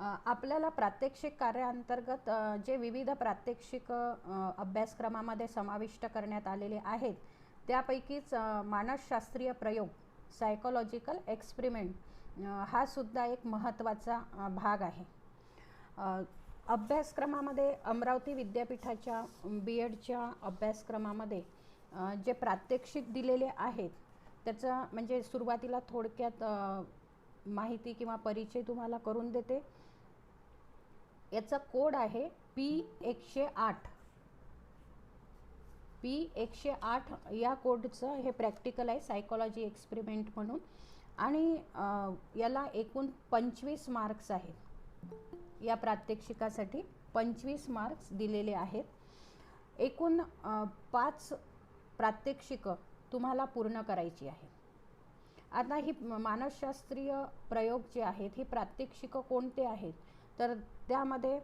आपल्याला प्रात्यक्षिक कार्याअंतर्गत जे विविध प्रात्यक्षिक अभ्यासक्रमामध्ये समाविष्ट करण्यात आलेले आहेत त्यापैकीच मानसशास्त्रीय प्रयोग सायकोलॉजिकल एक्सपेरिमेंट हा सुद्धा एक महत्त्वाचा भाग आहे. अभ्यासक्रमामध्ये अमरावती विद्यापीठाच्या BEdच्या अभ्यासक्रमामध्ये जे प्रात्यक्षिक दिलेले आहेत त्याचं म्हणजे सुरुवातीला थोडक्यात माहिती किंवा परिचय तुम्हाला करून देते. याचा कोड आहे P108. P108 या कोडचं हे प्रॅक्टिकल आहे सायकोलॉजी एक्सपेरिमेंट म्हणून आणि याला एकूण 25 मार्क्स आहेत. या प्रात्यक्षिकासाठी 25 मार्क्स दिलेले आहेत. एकूण 5 प्रात्यक्षिकं तुम्हाला पूर्ण करायची आहे. आता ही मानसशास्त्रीय प्रयोग जे आहेत ही प्रात्यक्षिकं कोणते आहेत तर त्यामध्ये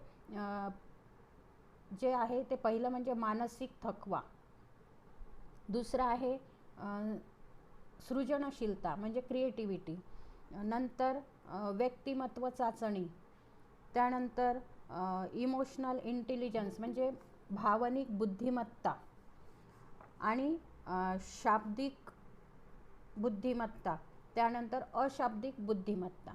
जे आहे ते पहिलं म्हणजे मानसिक थकवा, दुसरं आहे सृजनशीलता म्हणजे क्रिएटिव्हिटी, नंतर व्यक्तिमत्व चाचणी, त्यानंतर इमोशनल इंटेलिजन्स म्हणजे भावनिक बुद्धिमत्ता आणि शाब्दिक बुद्धिमत्ता, त्यानंतर अशाब्दिक बुद्धिमत्ता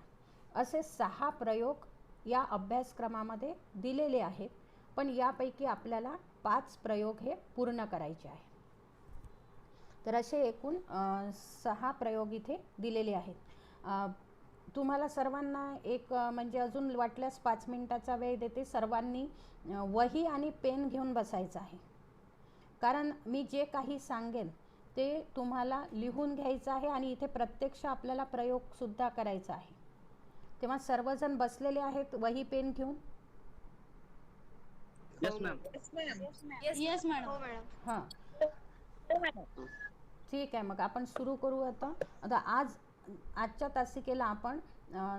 असे 6 प्रयोग या अभ्यासक्रमामध्ये दिलेले आहेत. पण यापैकी आपल्याला 5 प्रयोग हे पूर्ण करायचे आहे. तर असे एकूण 6 प्रयोग इथे दिलेले आहेत. तुम्हाला सर्वांना एक म्हणजे अजून वाटल्यास 5 मिनिटाचा वेळ देते. सर्वांनी वही आणि पेन घेऊन बसायचं आहे, कारण मी जे काही सांगेन ते तुम्हाला लिहून घ्यायचं आहे आणि इथे प्रत्यक्ष आपल्याला प्रयोगसुद्धा करायचा आहे. तेव्हा सर्वजण बसलेले आहेत वही पेन घेऊन? Yes ma'am. Yes madam. हां, ठीक आहे. मग आपण सुरू करू. आता आजच्या तासिकेला आपण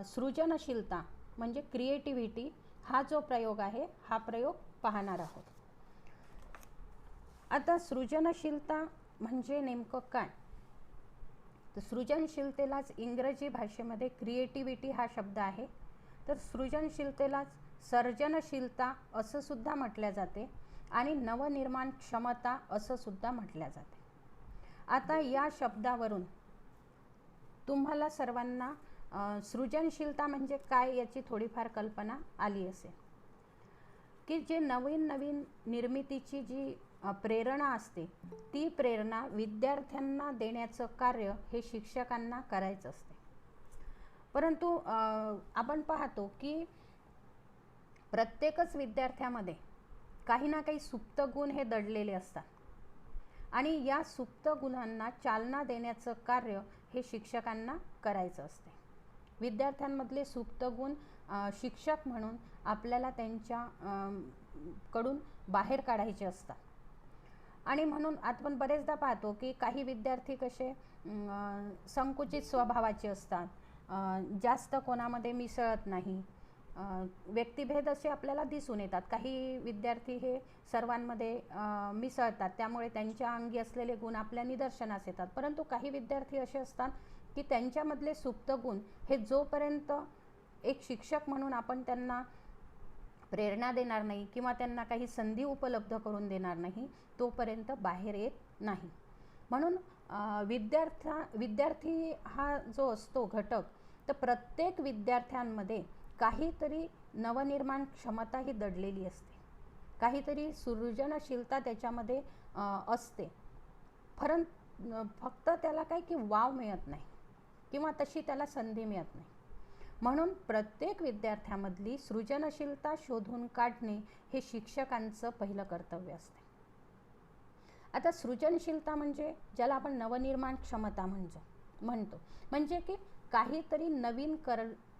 सृजनशीलता म्हणजे क्रिएटिव्हिटी हा जो प्रयोग आहे हा प्रयोग पाहणार आहोत. आता सृजनशीलता म्हणजे नेमकं काय तर सृजनशीलतेलाच इंग्रजी भाषेमध्ये क्रिएटिव्हिटी हा शब्द आहे. तर सृजनशीलतेलाच सर्जनशीलता असं सुद्धा म्हटल्या जाते आणि नवनिर्माण क्षमता असं सुद्धा म्हटल्या जाते. आता या शब्दावरून तुम्हाला सर्वांना सृजनशीलता म्हणजे काय याची थोडीफार कल्पना आली असेल की जे नवीन निर्मितीची जी प्रेरणा असते ती प्रेरणा विद्यार्थ्यांना देण्याचं कार्य हे शिक्षकांना करायचं असते. परंतु आपण पाहतो की प्रत्येकच विद्यार्थ्यामध्ये काही ना काही सुप्त गुण हे दडलेले असतात आणि या सुप्त गुणांना चालना देण्याचं कार्य हे शिक्षकांना करायचं असते. विद्यार्थ्यांमधले सुप्त गुण शिक्षक म्हणून आपल्याला त्यांच्या कडून बाहेर काढायचे असतात आणि म्हणून आपण बरेचदा पाहतो की काही विद्यार्थी कसे संकुचित स्वभावाचे असतात, जास्त कोणामध्ये मिसळत नाही, व्यक्तिभेद असे आपल्याला दिसून येतात. काही विद्यार्थी हे सर्वांमध्ये मिसळतात, त्यामुळे त्यांच्या अंगी असलेले गुण आपल्या निदर्शनास येतात. परंतु काही विद्यार्थी असे असतात की त्यांच्यामधले सुप्त गुण हे जोपर्यंत एक शिक्षक म्हणून आपण त्यांना प्रेरणा देणार नाही किंवा त्यांना काही संधी उपलब्ध करून देणार नाही तोपर्यंत बाहेर येत नाही. म्हणून विद्यार्थी हा जो असतो घटक तर प्रत्येक विद्यार्थ्यांमध्ये काहीतरी नवनिर्माण क्षमता ही दडलेली असते, काहीतरी सृजनशीलता त्याच्यामध्ये असते. फक्त त्याला काही की वाव मिळत नाही किंवा तशी त्याला संधी मिळत नाही. म्हणून प्रत्येक विद्यार्थ्यामधली सृजनशीलता शोधून काढणे हे शिक्षकांचं पहिलं कर्तव्य असते. आता सृजनशीलता म्हणजे ज्याला आपण नवनिर्माण क्षमता म्हणतो म्हणजे की काहीतरी नवीन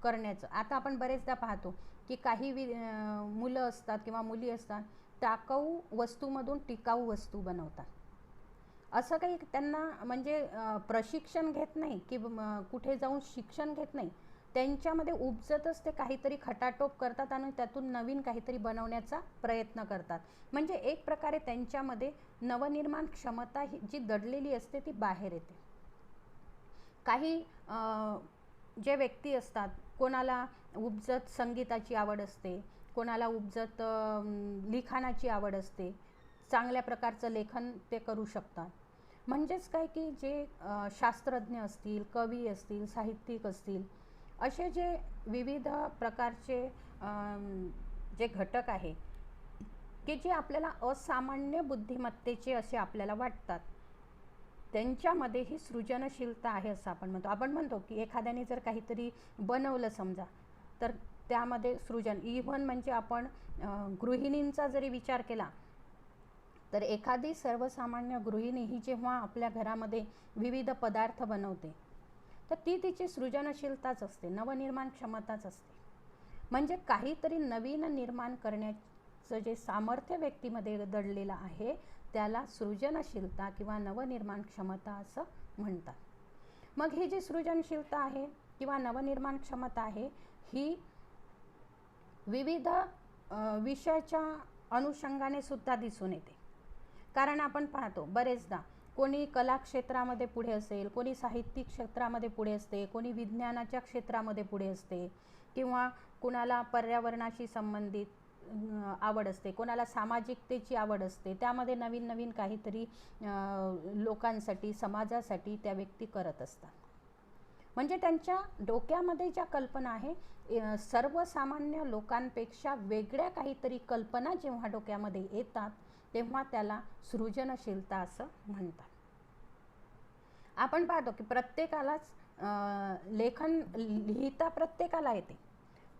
करण्याचं. आता आपण बरेचदा पाहतो की काही मुलं असतात किंवा मुली असतात टाकाऊ वस्तूमधून टिकाऊ वस्तू बनवतात. असं काही त्यांना म्हणजे प्रशिक्षण घेत नाही की कुठे जाऊन शिक्षण घेत नाही, त्यांच्यामध्ये उपजतच ते काहीतरी खटाटोप करतात आणि त्यातून नवीन काहीतरी बनवण्याचा प्रयत्न करतात. म्हणजे एक प्रकारे त्यांच्यामध्ये नवनिर्माण क्षमता ही जी दडलेली असते ती बाहेर येते. काही जे व्यक्ती असतात, कोणाला उपजत संगीताची आवड असते, कोणाला उपजत लिखाणाची आवड असते, चांगल्या प्रकारचं लेखन ते करू शकतात. म्हणजेच काय की जे शास्त्रज्ञ असतील, कवी असतील, साहित्यिक असतील, असे जे विविध प्रकारचे जे घटक आहे की जे आपल्याला असामान्य बुद्धिमत्तेचे असे आपल्याला वाटतात, त्यांच्यामध्ये ही सृजनशीलता आहे असं आपण म्हणतो की एखाद्याने जर काहीतरी बनवलं समजा, तर त्यामध्ये सृजन, इव्हन म्हणजे आपण गृहिणींचा जरी विचार केला तर एखादी सर्वसामान्य गृहिणी ही जेव्हा आपल्या घरामध्ये विविध पदार्थ बनवते तर ती तिची सृजनशीलताच असते, नवनिर्माण क्षमताच असते. म्हणजे काहीतरी नवीन निर्माण करण्याचं जे सामर्थ्य व्यक्तीमध्ये दडलेलं आहे त्याला सृजनशीलता किंवा नवनिर्माण क्षमता असं म्हणतात. मग ही जी सृजनशीलता आहे किंवा नवनिर्माण क्षमता आहे ही विविध विषयाच्या अनुषंगाने सुद्धा दिसून येते. कारण आपण पाहतो बरेचदा कोणी कला क्षेत्रामध्ये पुढे असेल, कोणी साहित्यिक क्षेत्रामध्ये पुढे असते, कोणी विज्ञानाच्या क्षेत्रामध्ये पुढे असते, किंवा कुणाला पर्यावरणाशी संबंधित आवड असते, कोणाला सामाजिकतेची आवड असते, त्यामध्ये नवीन नवीन काहीतरी लोकांसाठी, समाजासाठी त्या व्यक्ती करत असतात. म्हणजे त्यांच्या डोक्यामध्ये ज्या कल्पना आहे सर्वसामान्य लोकांपेक्षा वेगळ्या काहीतरी कल्पना जेव्हा डोक्यामध्ये येतात तेव्हा त्याला सृजनशीलता असं म्हणतात. आपण पाहतो की प्रत्येकालाच लेखन लिहिता प्रत्येकाला येते,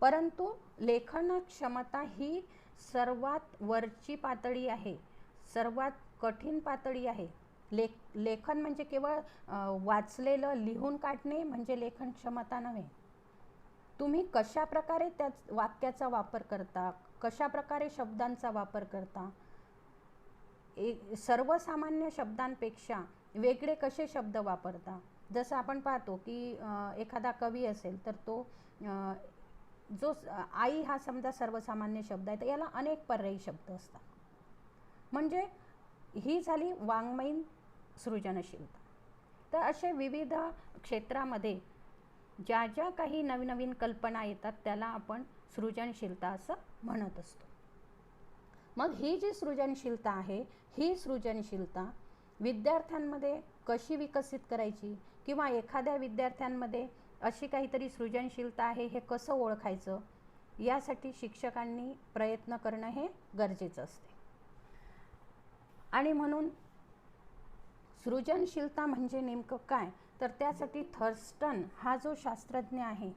परंतु लेखन क्षमता ही सर्वात वरची पातळी आहे, सर्वात कठीण पातळी आहे. लेखन म्हणजे केवळ वाचलेलं लिहून काढणे म्हणजे लेखन क्षमता नव्हे. तुम्ही कशा प्रकारे त्या वाक्याचा वापर करता, कशा प्रकारे शब्दांचा वापर करता, सर्वसामान्य शब्दांपेक्षा वेगळे कसे शब्द वापरता. जसं आपण पाहतो की एखादा कवी असेल तर तो जो आई हा समजा सर्वसामान्य शब्द आहे तर याला अनेक पर्यायी शब्द असतात. म्हणजे ही झाली वाङ्मयीन सृजनशीलता. तर असे विविध क्षेत्रामध्ये ज्या ज्या काही नवीन नवीन कल्पना येतात त्याला आपण सृजनशीलता असं म्हणत असतो. मग ही जी सृजनशीलता आहे ही सृजनशीलता विद्यार्थ्यांमध्ये कशी विकसित करायची, किंवा एखाद्या विद्यार्थ्यांमध्ये अशी काहीतरी सृजनशीलता आहे हे कसं ओळखायचं, यासाठी शिक्षकांनी प्रयत्न करणं हे गरजेचं असते. आणि म्हणून सृजनशीलता म्हणजे नेमकं काय, तर त्यासाठी थर्स्टन हा जो शास्त्रज्ञ आहे,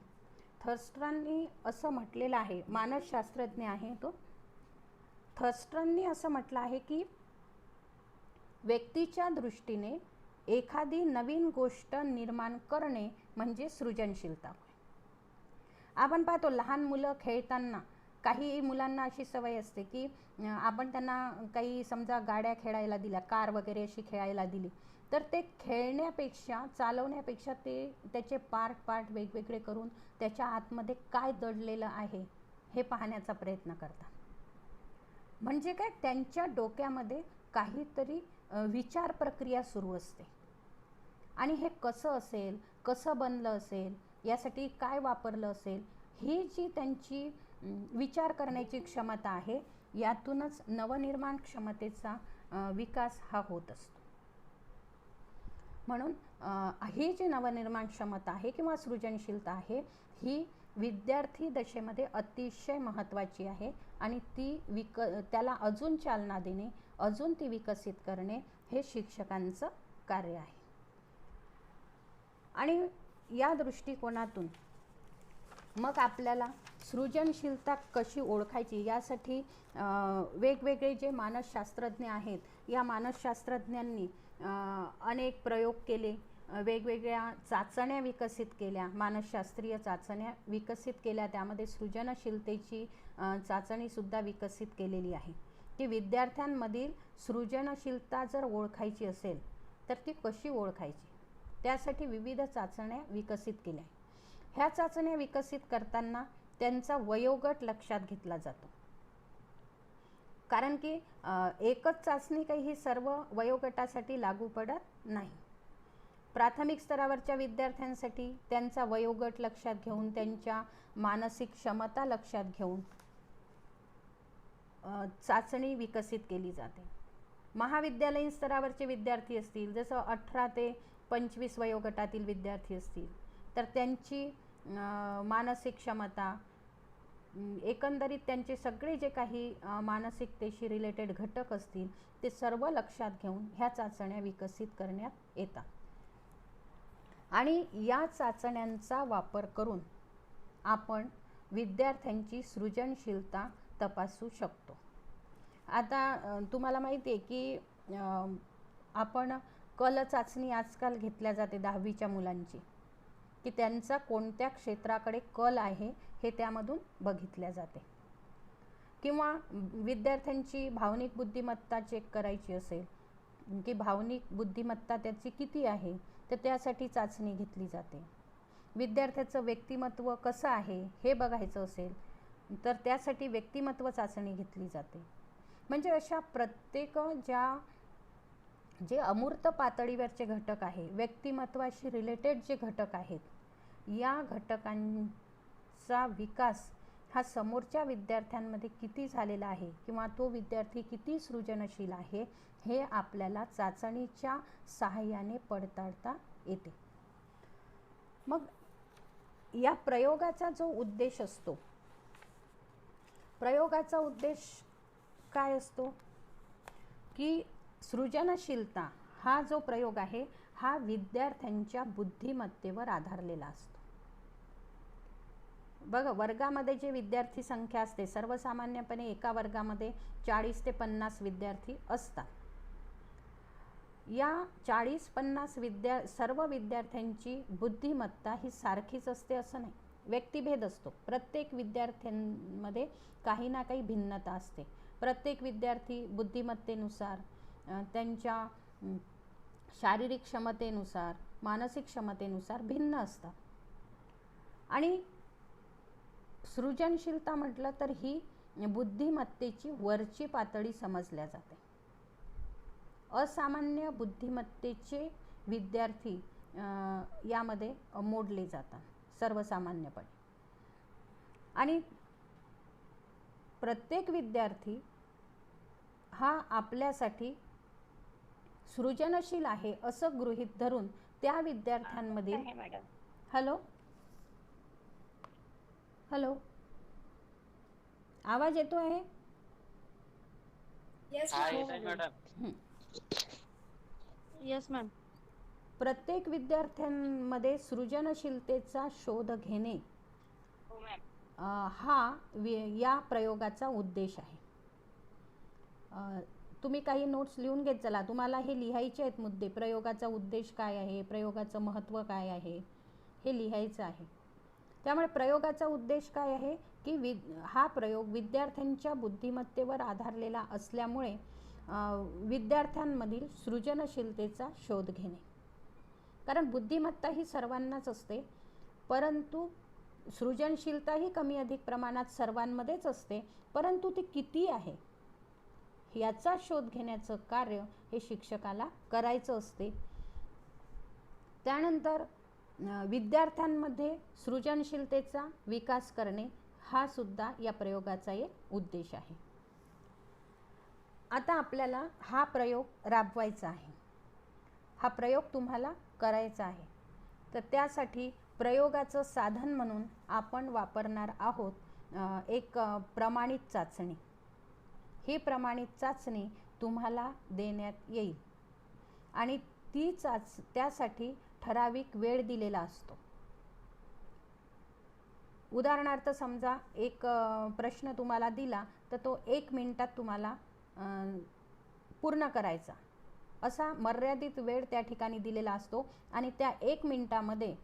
थर्स्टननी असं म्हटलेलं आहे, मानसशास्त्रज्ञ आहे तो, थर्स्टननी असं म्हटलं आहे की व्यक्तीच्या दृष्टीने एखादी नवीन गोष्ट निर्माण करणे म्हणजे सृजनशीलता. आपण पाहतो लहान मुलं खेळताना काही मुलांना अशी सवय असते की आपण त्यांना काही समजा गाड्या खेळायला दिल्या, कार वगैरे अशी खेळायला दिली, तर ते खेळण्यापेक्षा, चालवण्यापेक्षा ते त्याचे पार्ट वेगवेगळे करून त्याच्या आतमध्ये काय दडलेलं आहे हे पाहण्याचा प्रयत्न करतात. म्हणजे काय, त्यांच्या डोक्यामध्ये काहीतरी विचार प्रक्रिया सुरू असते. आणि हे कसं असेल, कसं बनलं असेल, यासाठी काय वापरलं असेल, ही जी त्यांची विचार करण्याची क्षमता आहे यातूनच नवनिर्माण क्षमतेचा विकास हा होत असतो. म्हणून ही जी नवनिर्माण क्षमता आहे किंवा सृजनशीलता आहे ही विद्यार्थी दशेमध्ये अतिशय महत्त्वाची आहे आणि ती त्याला अजून चालना देणे, अजून ती विकसित करणे हे शिक्षकांचं कार्य आहे. आणि या दृष्टिकोनातून मग आपल्याला सृजनशीलता कशी ओळखायची यासाठी वेगवेगळे जे मानसशास्त्रज्ञ आहेत या मानसशास्त्रज्ञांनी अनेक प्रयोग केले, वेगवेगळ्या चाचण्या विकसित केल्या, मानसशास्त्रीय चाचण्या विकसित केल्या, त्यामध्ये सृजनशीलतेची चाचणीसुद्धा विकसित केलेली आहे की विद्यार्थ्यांमधील सृजनशीलता जर ओळखायची असेल तर ती कशी ओळखायची, त्यासाठी विविध चाचण्या विकसित केल्या. ह्या चाचण्या विकसित करताना त्यांचा वयोगट लक्षात घेतला जातो, कारण की एकच चाचणी काही ही सर्व वयोगटासाठी लागू पडत नाही. प्राथमिक स्तरावरच्या विद्यार्थ्यांसाठी त्यांचा वयोगट लक्षात घेऊन, त्यांच्या मानसिक क्षमता लक्षात घेऊन चाचणी विकसित केली जाते. महाविद्यालयीन स्तरावरचे विद्यार्थी असतील, जसं 18 ते 25 वयोगटातील विद्यार्थी असतील, तर त्यांची मानसिक क्षमता, एकंदरीत त्यांचे सगळे जे काही मानसिकतेशी रिलेटेड घटक असतील ते सर्व लक्षात घेऊन ह्या चाचण्या विकसित करण्यात येतात. आणि या चाचण्यांचा वापर करून आपण विद्यार्थ्यांची सृजनशीलता तपासू शकतो. आता तुम्हाला माहिती आहे की आपण कल चाचणी आजकाल घेतल्या जाते 10वीच्या मुलांची, की त्यांचा कोणत्या क्षेत्राकडे कल आहे हे त्यामधून बघितल्या जाते. किंवा विद्यार्थ्यांची भावनिक बुद्धिमत्ता चेक करायची असेल की भावनिक बुद्धिमत्ता त्याची किती आहे, तर त्यासाठी चाचणी घेतली जाते. विद्यार्थ्याचं व्यक्तिमत्व कसं आहे हे बघायचं असेल तर त्यासाठी व्यक्तिमत्व चाचणी घेतली जाते. म्हणजे अशा प्रत्येक जे अमूर्त पातळीवरचे घटक आहे, व्यक्तिमत्वाशी रिलेटेड जे घटक आहेत, या घटकांचा विकास हा समोरच्या विद्यार्थ्यांमध्ये किती झालेला आहे किंवा तो विद्यार्थी किती सृजनशील आहे हे आपल्याला चाचणीच्या सहाय्याने पडताळता येते. मग या प्रयोगाचा जो उद्देश असतो, प्रयोगाचा उद्देश काय असतो की सृजनशीलता हा जो प्रयोग आहे हा विद्यार्थ्यांच्या बुद्धिमत्तेवर आधारलेला असतो. बघा, वर्गामध्ये जे विद्यार्थी संख्या असते, सर्वसामान्यपणे एका वर्गामध्ये 40 ते 50 विद्यार्थी असतात. या 40-50 सर्व विद्यार्थ्यांची बुद्धिमत्ता ही सारखीच असते असं नाही, व्यक्तिभेद असतो. प्रत्येक विद्यार्थ्यांमध्ये काही ना काही भिन्नता असते. प्रत्येक विद्यार्थी बुद्धिमत्तेनुसार, त्यांच्या शारीरिक क्षमतेनुसार, मानसिक क्षमतेनुसार भिन्न असतात. आणि सृजनशीलता म्हटलं तर ही बुद्धिमत्तेची वरची पातळी समजल्या जाते. असामान्य बुद्धिमत्तेचे विद्यार्थी यामध्ये मोडले जातात सर्वसामान्यपणे. आणि प्रत्येक विद्यार्थी हा आपल्यासाठी सृजनशील आहे असं गृहीत धरून त्या विद्यार्थ्यांमधील हॅलो हॅलो आवाज येतो आहे? Yes ma'am. प्रत्येक विद्यार्थ्यांमध्ये सृजनशीलतेचा शोध घेणे हा या प्रयोगाचा उद्देश आहे. तुम्ही काही नोट्स लिहून घेत चला. तुम्हाला हे लिहायचे आहेत मुद्दे. प्रयोगाचा उद्देश काय आहे, प्रयोगाचं महत्त्व काय आहे हे लिहायचं आहे. त्यामुळे प्रयोगाचा उद्देश काय आहे की हा प्रयोग विद्यार्थ्यांच्या बुद्धिमत्तेवर आधारलेला असल्यामुळे विद्यार्थ्यांमधील सृजनशीलतेचा शोध घेणे. कारण बुद्धिमत्ता ही सर्वांनाच असते, परंतु सृजनशीलता ही कमी अधिक प्रमाणात सर्वांमध्येच असते, परंतु ती किती आहे याचा शोध घेण्याचं कार्य हे शिक्षकाला करायचं असते. त्यानंतर विद्यार्थ्यांमध्ये सृजनशीलतेचा विकास करणे हा सुद्धा या प्रयोगाचा एक उद्देश आहे. आता आपल्याला हा प्रयोग राबवायचा आहे, हा प्रयोग तुम्हाला करायचा आहे. तर त्यासाठी प्रयोगाचं साधन म्हणून आपण वापरणार आहोत एक प्रमाणित चाचणी. ही प्रमाणित चाचणी तुम्हाला देण्यात येईल आणि त्यासाठी ठराविक वेळ दिलेला असतो. उदाहरणार्थ समजा एक प्रश्न तुम्हाला दिला तर तो 1 मिनिटात तुम्हाला पूर्ण करायचा असा मर्यादित वेळ त्या ठिकाणी दिलेला असतो. आणि त्या 1 मिनिटामध्ये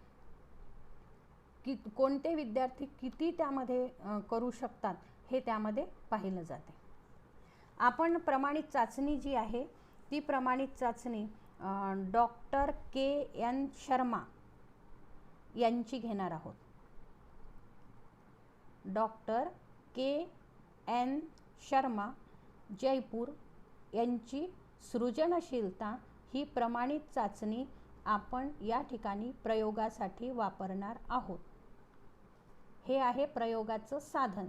कोणते विद्यार्थी किती त्यामध्ये करू शकतात हे त्यामध्ये पाहिलं जाते. आपण प्रमाणित चाचणी जी आहे ती प्रमाणित चाचणी डॉक्टर के.एन. शर्मा यांची घेणार आहोत. Doctor K. N.. शर्मा जयपूर यांची सृजनशीलता ही प्रमाणित चाचणी आपण या ठिकाणी प्रयोगासाठी वापरणार आहोत. हे आहे प्रयोगाचं साधन.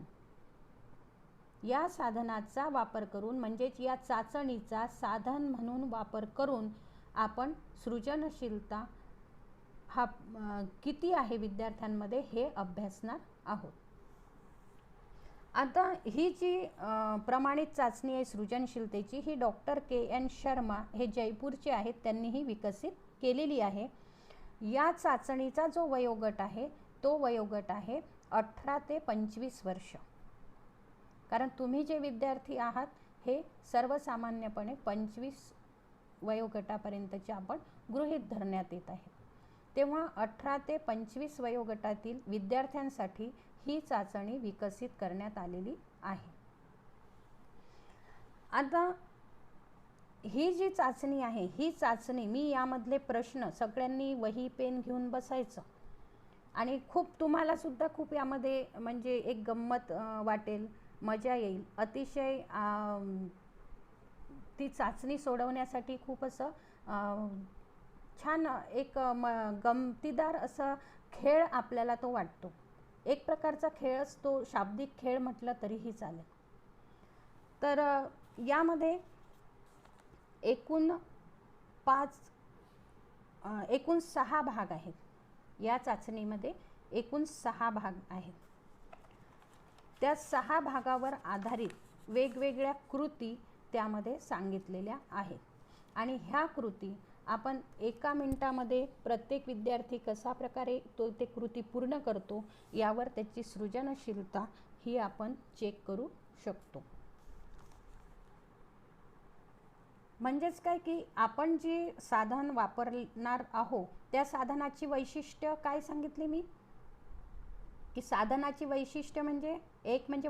या साधनाचा वापर करून म्हणजेच या चाचणीचा साधन म्हणून वापर करून आपण सृजनशीलता हा किती आहे विद्यार्थ्यांमध्ये हे अभ्यासणार आहोत. आता ही जी प्रमाणित चाचणी आहे सृजनशीलतेची, ही डॉक्टर के.एन. शर्मा हे जयपूरचे आहेत, त्यांनीही विकसित केलेली आहे. या चाचणीचा जो वयोगट आहे तो वयोगट आहे 18 ते 25 वर्ष. कारण तुम्ही जे विद्यार्थी आहात हे सर्वसामान्यपणे 25 वयोगटापर्यंतचे आपण गृहीत धरण्यात येत आहे. तेव्हा 18 ते 25 वयोगटातील विद्यार्थ्यांसाठी ही चाचणी विकसित करण्यात आलेली आहे. आता ही जी चाचणी आहे, ही चाचणी मी यामधले प्रश्न सगळ्यांनी वही पेन घेऊन बसायचं आणि खूप तुम्हाला सुद्धा खूप यामध्ये म्हणजे एक गंमत वाटेल, मजा येईल. अतिशय ती चाचणी सोडवण्यासाठी खूप असं छान एक गमतीदार असं खेळ आपल्याला तो वाटतो. एक प्रकारचा खेळच तो, शाब्दिक खेळ म्हटलं तरीही चालेल. तर यामध्ये एकूण 6 भाग आहेत. या चाचणीमध्ये एकूण 6 भाग आहेत. त्या 6 भागावर आधारित वेगवेगळ्या कृती त्यामध्ये सांगितलेल्या आहेत आणि ह्या कृती आपण 1 मिनिटामध्ये प्रत्येक विद्यार्थी कसा प्रकारे तो ते कृती पूर्ण करतो यावर त्याची सृजनशीलता ही आपण चेक करू शकतो. म्हणजेच काय की आपण जी साधन वापरणार आहोत त्या साधनाची वैशिष्ट्य काय सांगितली मी, की साधनाची वैशिष्ट्य म्हणजे एक म्हणजे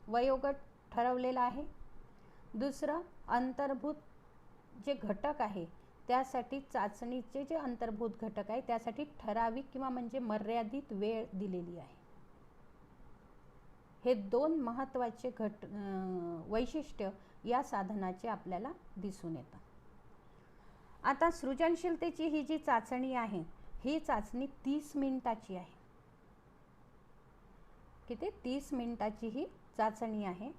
वयोगट ठरवलेला आहे. दुसरं अंतर्भूत जे घटक आहे त्यासाठी चाचणीचे जे अंतर्भूत घटक आहे त्यासाठी ठराविक किंवा म्हणजे मर्यादित वेळ दिलेली आहे. हे 2 महत्त्वाचे वैशिष्ट्य या साधनाचे आपल्याला दिसून येतात. आता सृजनशीलतेची ही जी चाचणी आहे ही चाचणी 30 मिनिटाची आहे. किती? 30 मिनिटाची ही चाचणी आहे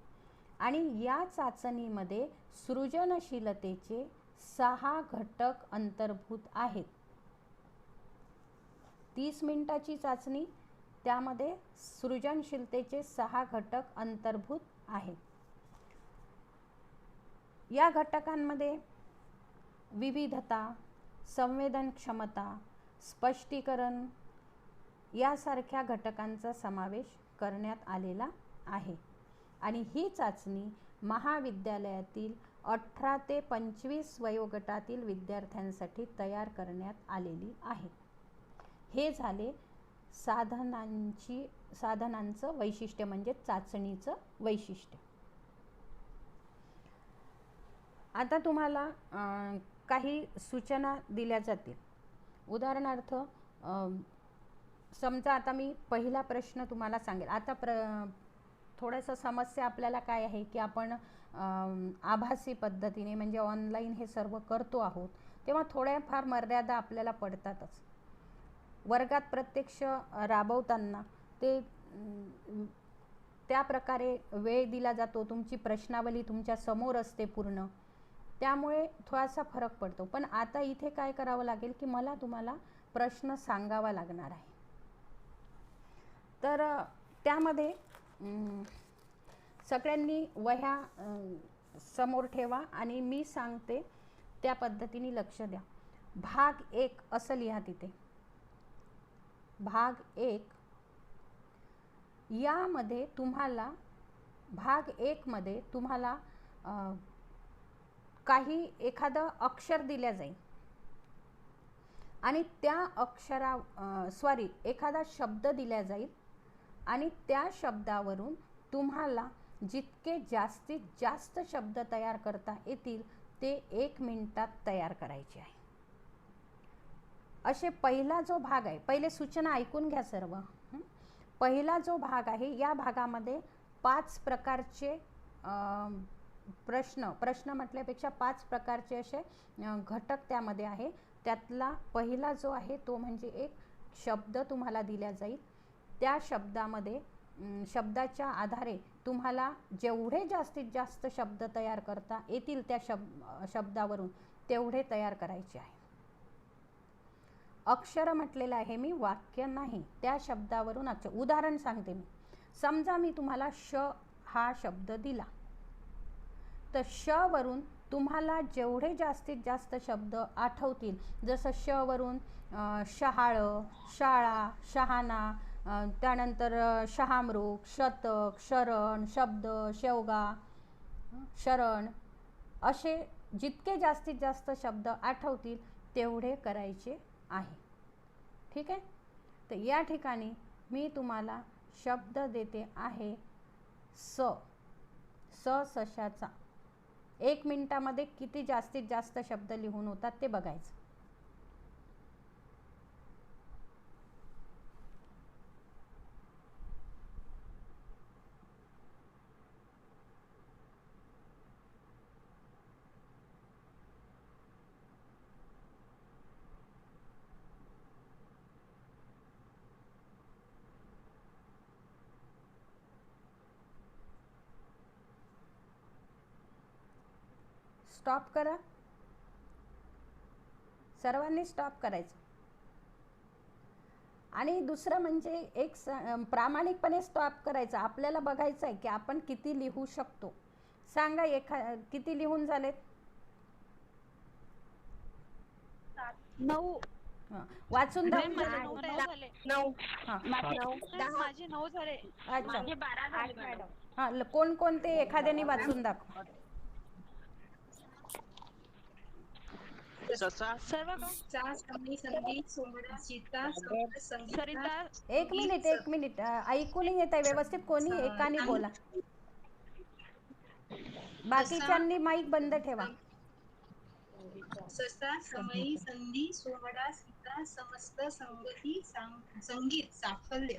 आणि या चाचणीमध्ये सृजनशीलतेचे 6 घटक अंतर्भूत आहेत. 30 मिनिटाची चाचणी, त्यामध्ये सृजनशीलतेचे 6 घटक अंतर्भूत आहेत. या घटकांमध्ये विविधता, संवेदन क्षमता, स्पष्टीकरण यासारख्या घटकांचा समावेश करण्यात आलेला आहे आणि ही चाचणी महाविद्यालयातील 18 ते 25 वयोगटातील विद्यार्थ्यांसाठी तयार करण्यात आलेली आहे. हे झाले साधनांचं वैशिष्ट्य म्हणजे चाचणीचं वैशिष्ट्य. आता तुम्हाला काही सूचना दिल्या जातील. उदाहरणार्थ समजा आता मी पहिला प्रश्न तुम्हाला सांगेल. आता थोडंसं समस्या आपल्याला काय आहे की आपण आभासी पद्धतीने म्हणजे ऑनलाईन हे सर्व करतो आहोत, तेव्हा थोड्याफार मर्यादा आपल्याला पडतातच. वर्गात प्रत्यक्ष राबवताना ते त्या प्रकारे वेळ दिला जातो, तुमची प्रश्नावली तुमच्या समोर असते पूर्ण, त्यामुळे थोडासा फरक पडतो. पण आता इथे काय करावं लागेल की मला तुम्हाला प्रश्न सांगावा लागणार आहे. तर त्यामध्ये सगळ्यांनी वह्या समोर ठेवा आणि मी सांगते त्या पद्धतीने लक्ष द्या. भाग 1 असं लिहा तिथे. भाग 1 यामध्ये तुम्हाला भाग 1 मध्ये तुम्हाला काही एखादं अक्षर दिल्या जाईल आणि त्या एखादा शब्द दिला जाईल आणि त्या शब्दावरून तुम्हाला जितके जास्तीत जास्त शब्द तयार करता येतील ते 1 मिनिटात तयार करायचे आहे. असे पहिला जो भाग आहे, पहिले सूचना ऐकून घ्या सर्व. पहिला जो भाग आहे या भागामध्ये 5 प्रकारचे प्रश्न म्हटल्यापेक्षा 5 प्रकारचे असे घटक त्यामध्ये आहे. त्यातला पहिला जो आहे तो म्हणजे एक शब्द तुम्हाला दिला जाईल. त्या शब्दामध्ये शब्दाच्या आधारे तुम्हाला जेवढे जास्तीत जास्त शब्द तयार करता येतील त्या शब्दावरून तेवढे तयार करायचे आहे. अक्षर म्हटलेलं आहे मी, वाक्य नाही. त्या शब्दावरून अक्षर. उदाहरण सांगते मी. समजा मी तुम्हाला श हा शब्द दिला, तर श वरून तुम्हाला जेवढे जास्तीत जास्त शब्द आठवतील, जसं श वरून शहाळ, शाळा, शहाणा, त्यानंतर शहामृग, शतक, शरण, शब्द, शेवगा, शरण, असे जितके जास्तीत जास्त शब्द आठवतील तेवढे करायचे आहे. ठीक आहे. तर या ठिकाणी मी तुम्हाला शब्द देते आहे सशाचा. 1 मिनिटामध्ये किती जास्तीत जास्त शब्द लिहून होतात ते बघायचं. स्टॉप करा. सर्वांनी स्टॉप करायचं. आणि दुसरं म्हणजे एक प्रामाणिकपणे स्टॉप करायचं. आपल्याला बघायचं आहे की आपण किती लिहू शकतो. सांगा किती लिहून झालेत? 9. वाचून दाखव. 9. हां, माझे 9 झाले. अच्छा. हां, कोणकोणते एखाद्याने वाचून दाखव. सर्व का? सरिता. एक मिनिट ऐकू नाही येत आहे व्यवस्थित. कोणी एकाने बोला. बाकीच्यांनी माईक बंद ठेवा. ससा, समयी, संधी, सोहळा, सीता, समस्त, संगती, संगीत, साफल्य.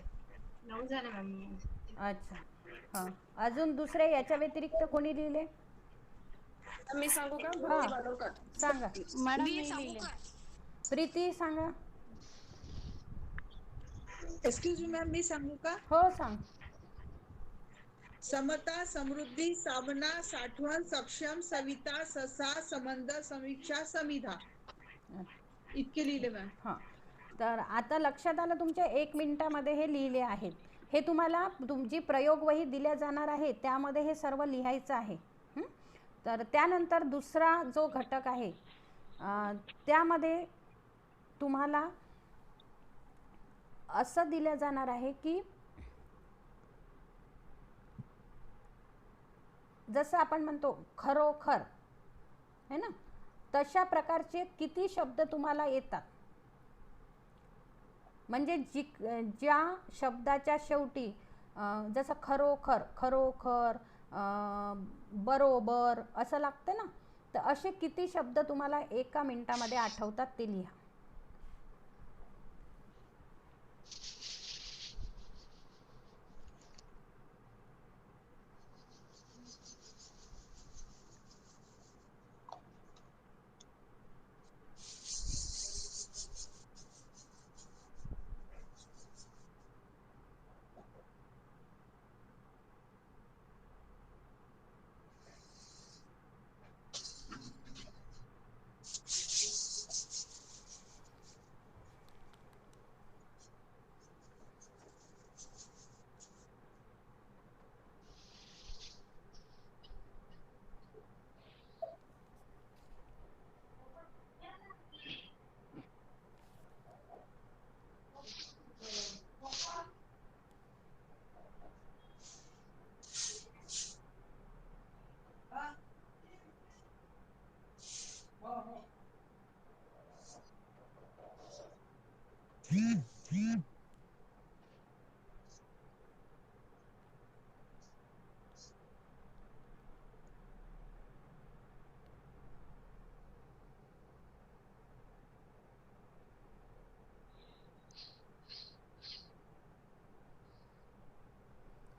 9 झालं मॅम. अच्छा. हां, अजून दुसरे याच्या व्यतिरिक्त कोणी लिहिले? मी सांगू का? हां, सांगा. मॅडम मी लिहिले. प्रीती सांगा. एक्सक्यूज मी मॅम, मी सांगू का? हो, सांग. समता, समृद्धी, सामना, साठवण, सक्षम, सविता, ससा, संबंध, समीक्षा, समिधा. इतके लिहिले मॅम. हां, तर आता लक्षात आलं तुमच्या. 1 मिनिटामध्ये हे लिहिले आहेत. हे तुम्हाला तुमची प्रयोगवही दिल्या जाणार आहे, त्यामध्ये हे सर्व लिहायचं आहे. तर त्यानंतर दुसरा जो घटक आहे त्यामध्ये तुम्हाला असं दिलं जाणार आहे की जसं आपण म्हणतो खरोखर, है ना, तशा प्रकारचे किती शब्द तुम्हाला येतात. म्हणजे ज्या शब्दाच्या शेवटी जसं खरोखर, खरोखर, बरोबर असं लागतं ना, तर असे किती शब्द तुम्हाला 1 मिनिटामध्ये आठवतात ते लिहा.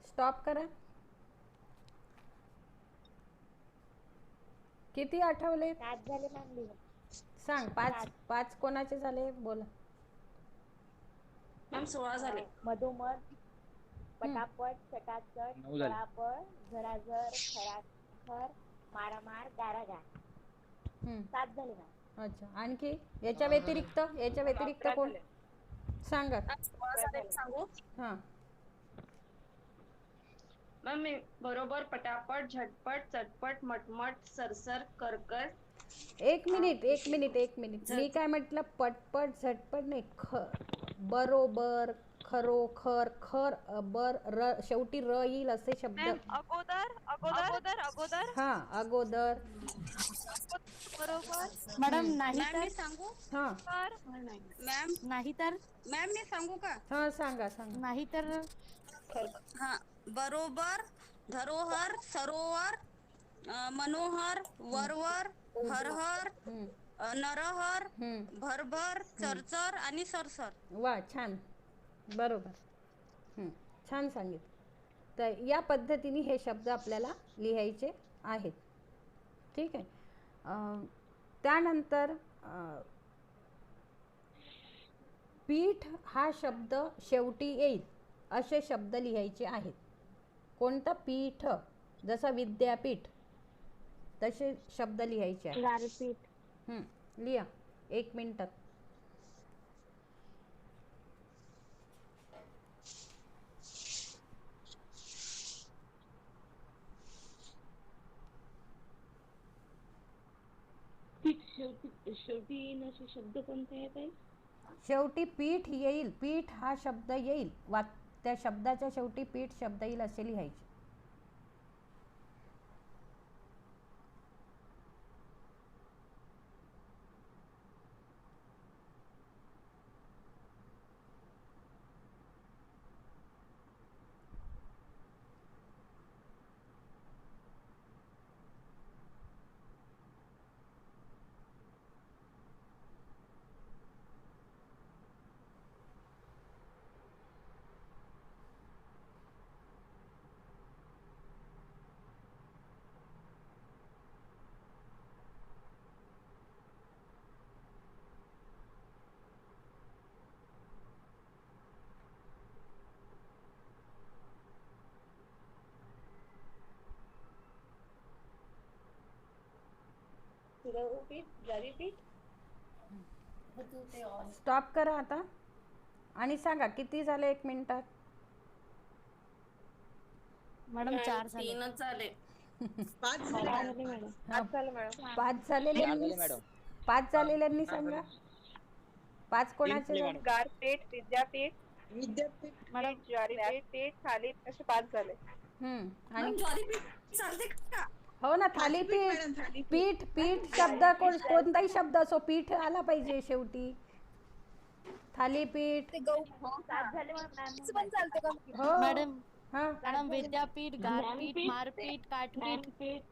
स्टॉप करा. किती आठवले? 7 झाले मॅम लिहून. सांग. 5 कोणाचे झाले बोला. मॅम 16 झाले. मधोमध, पटापट, चटाचट, 9 झाले. पळापळ, झराझर, खराखर, मारामार, गारागार. 7 झाले मॅम. अच्छा. आणखी याच्या व्यतिरिक्त कोण सांगा. 16 झाले सांगू? हां. मॅम मी बरोबर, पटापट, झटपट, चटपट, मटमट, सरसर, करकर. एक मिनिट. मी काय म्हटलं? पटपट झटपट नाही. बरोबर, खरोखर, खर, बर, र, शेवटी र येईल असे शब्द. मॅम अगोदर हा, अगोदर. बरोबर. मॅडम नाही मॅम तर मी सांगू? हा मॅम नाही तर मॅम मी सांगू का? हा सांगा. नाही तर हा, बरोबर, धरोहर, सरोवर, मनोहर, वरवर, हरहर, नरहर, भरभर, चरचर आणि सरसर. वा, छान. बरोबर. छान सांगितलं. तर या पद्धतीने हे शब्द आपल्याला लिहायचे आहेत. ठीक आहे. त्यानंतर पीठ हा शब्द शेवटी येईल असे शब्द लिहायचे आहेत. कोणतं? पीठ. जसं विद्यापीठ तसे शब्द लिहायचे आहेत. गारपीट. लिहा 1 मिनिटात. शेवटी येईन असे शब्द कोणते आहेत ताई? शेवटी पीठ येईल. पीठ हा शब्द येईल. त्या शब्दाच्या शेवटी पीठ शब्द येईल असे लिहायचे. स्टॉप करा आता आणि सांगा किती झाले 1 मिनिटात. मॅडम 4 झाले. 3च झाले. 5 झाले मॅडम. 5 झालेल्यांनी मॅडम. 5 झालेल्यांनी सांगा. 5 कोणाचे झाले? गारपीठ, विद्यापीठ, विद्यापीठ, ज्वारीपीठ, थालीपीठ असे 5 झाले. आणि मॅम ज्वारीपीठ चालते का? हो ना, थालीपीठ. मॅडम, थालीपीठ. पीठ शब्द कोणताही शब्द असो, पीठ आला पाहिजे शेवटी. थालीपीठ. 7 झाले मॅम. हो मॅडम हा. मॅडम विद्यापीठ, गारपीठ, मारपीठ, काटपीठ.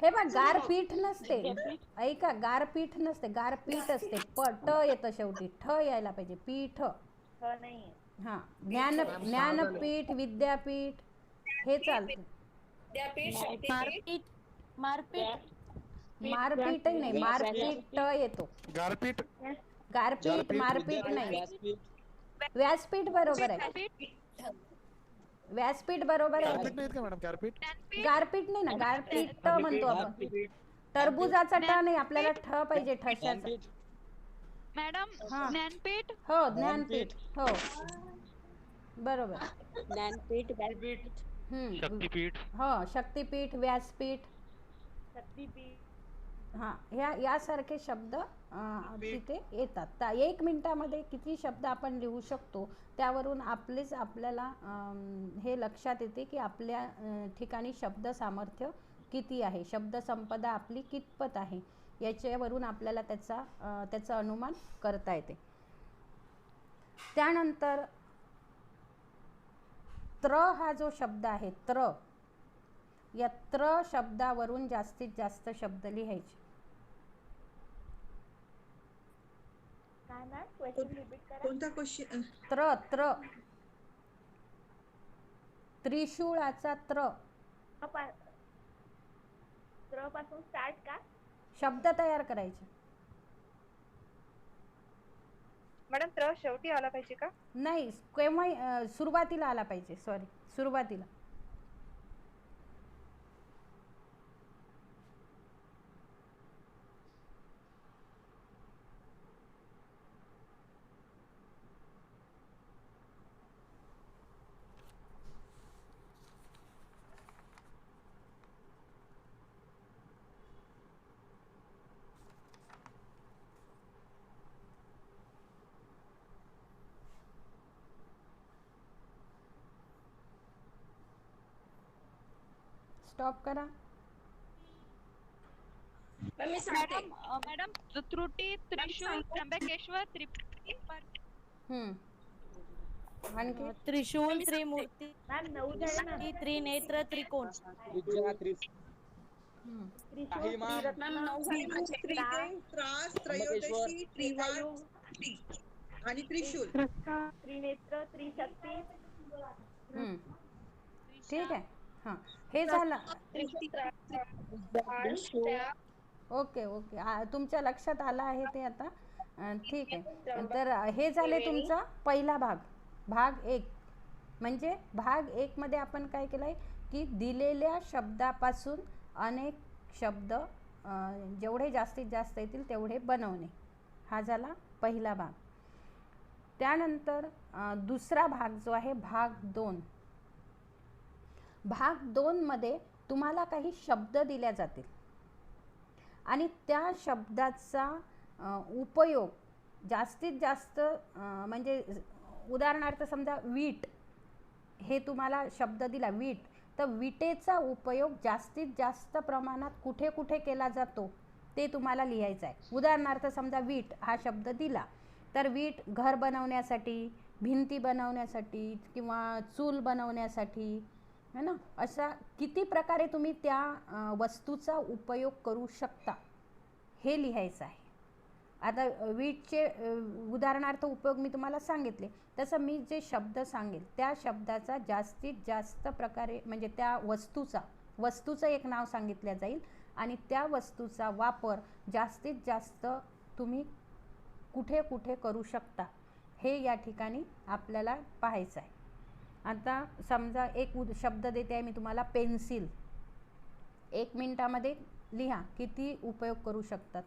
हे बघ, गारपीठ नसते. ऐका, गारपीठ नसते, गारपीठ असते. ट येतं शेवटी. ठ यायला पाहिजे. पीठ. हा. ज्ञानपीठ, विद्यापीठ हे चालतं. मारपीठ. मारपीठही नाही, मारपीठ ट येतो. गारपीठ. मारपीठ नाही. व्यासपीठ बरोबर आहे. व्यासपीठ बरोबर आहे. गारपीठ नाहीत का मॅडम? गारपीठ. गारपीठ नाही ना, गारपीठ ट म्हणतो आपण. टरबुजाचा ट नाही, आपल्याला ठ पाहिजे. ठशाचा. मॅडम हा. ज्ञानपीठ. हो, ज्ञानपीठ. हो, बरोबर. ज्ञानपीठ, गारपीठ, शक्तीपीठ. हो, शक्तीपीठ, व्यासपीठ. हा, यासारखे शब्द तिथे येतात. 1 मिनिटामध्ये किती शब्द आपण लिहू शकतो त्यावरून आपल्याला हे लक्षात येते की आपल्या ठिकाणी शब्द सामर्थ्य किती आहे, शब्द संपदा आपली कितपत आहे, याच्यावरून आपल्याला त्याचं अनुमान करता येते. त्यानंतर त्र हा जो शब्द आहे, त्र, या त्र शब्दावरून जास्तीत जास्त शब्द लिहायचे. कोणता क्वेश्चन? त्र. त्रिशूळाचा त्र. त्र पासून स्टार्ट का? शब्द तयार करायचे. मॅडम त्र शेवटी आला पाहिजे का? नाही, केव्हा सुरुवातीला आला पाहिजे. सॉरी, सुरुवातीला. स्टॉप करा. मॅडम मॅडम त्रुटी, त्रिशूल, त्र्यंबकेश्वर, त्रिपुटी. आणखी त्रिशूल, त्रिमूर्ती, मॅम 9 झाले ना. त्रिनेत्र, त्रिकोण. त्रिकोण, त्रास, त्रयोदशी, त्रिवार, त्रि आणि त्रिशूल. त्रिनेत्र, त्रिशक्ती. ठीक आहे. हां, हे झालं. ओके ओके, तुमच्या लक्षात आलं आहे ते आता. ठीक आहे. तर हे झाले तुमचा पहिला भाग, भाग 1. म्हणजे भाग 1 मध्ये आपण काय केलं आहे की दिलेल्या शब्दापासून अनेक शब्द जेवढे जास्तीत जास्त येतील तेवढे बनवणे. हा झाला पहिला भाग. त्यानंतर दुसरा भाग जो आहे भाग 2. भाग 2 मध्ये तुम्हाला काही शब्द दिल्या जातील आणि त्या शब्दाचा उपयोग जास्तीत जास्त म्हणजे उदाहरणार्थ समजा वीट हे तुम्हाला शब्द दिला वीट, तर विटेचा उपयोग जास्तीत जास्त प्रमाणात कुठे कुठे केला जातो ते तुम्हाला लिहायचं आहे. उदाहरणार्थ समजा वीट हा शब्द दिला, तर वीट घर बनवण्यासाठी, भिंती बनवण्यासाठी किंवा चूल बनवण्यासाठी है ना, अशा किती प्रकारे तुम्ही त्या वस्तूचा उपयोग करू शकता हे लिहायचं आहे. आता वीटचे उदाहरणार्थ उपयोग मी तुम्हाला सांगितले, तसं मी जे शब्द सांगेल त्या शब्दाचा जास्तीत जास्त प्रकारे म्हणजे त्या वस्तूचं एक नाव सांगितलं जाईल आणि त्या वस्तूचा वापर जास्तीत जास्त तुम्ही कुठे कुठे करू शकता हे या ठिकाणी आपल्याला पाहायचं आहे. आता समजा एक शब्द देते आहे मी तुम्हाला, पेन्सिल. 1 मिनिटामध्ये लिहा किती उपयोग करू शकतात.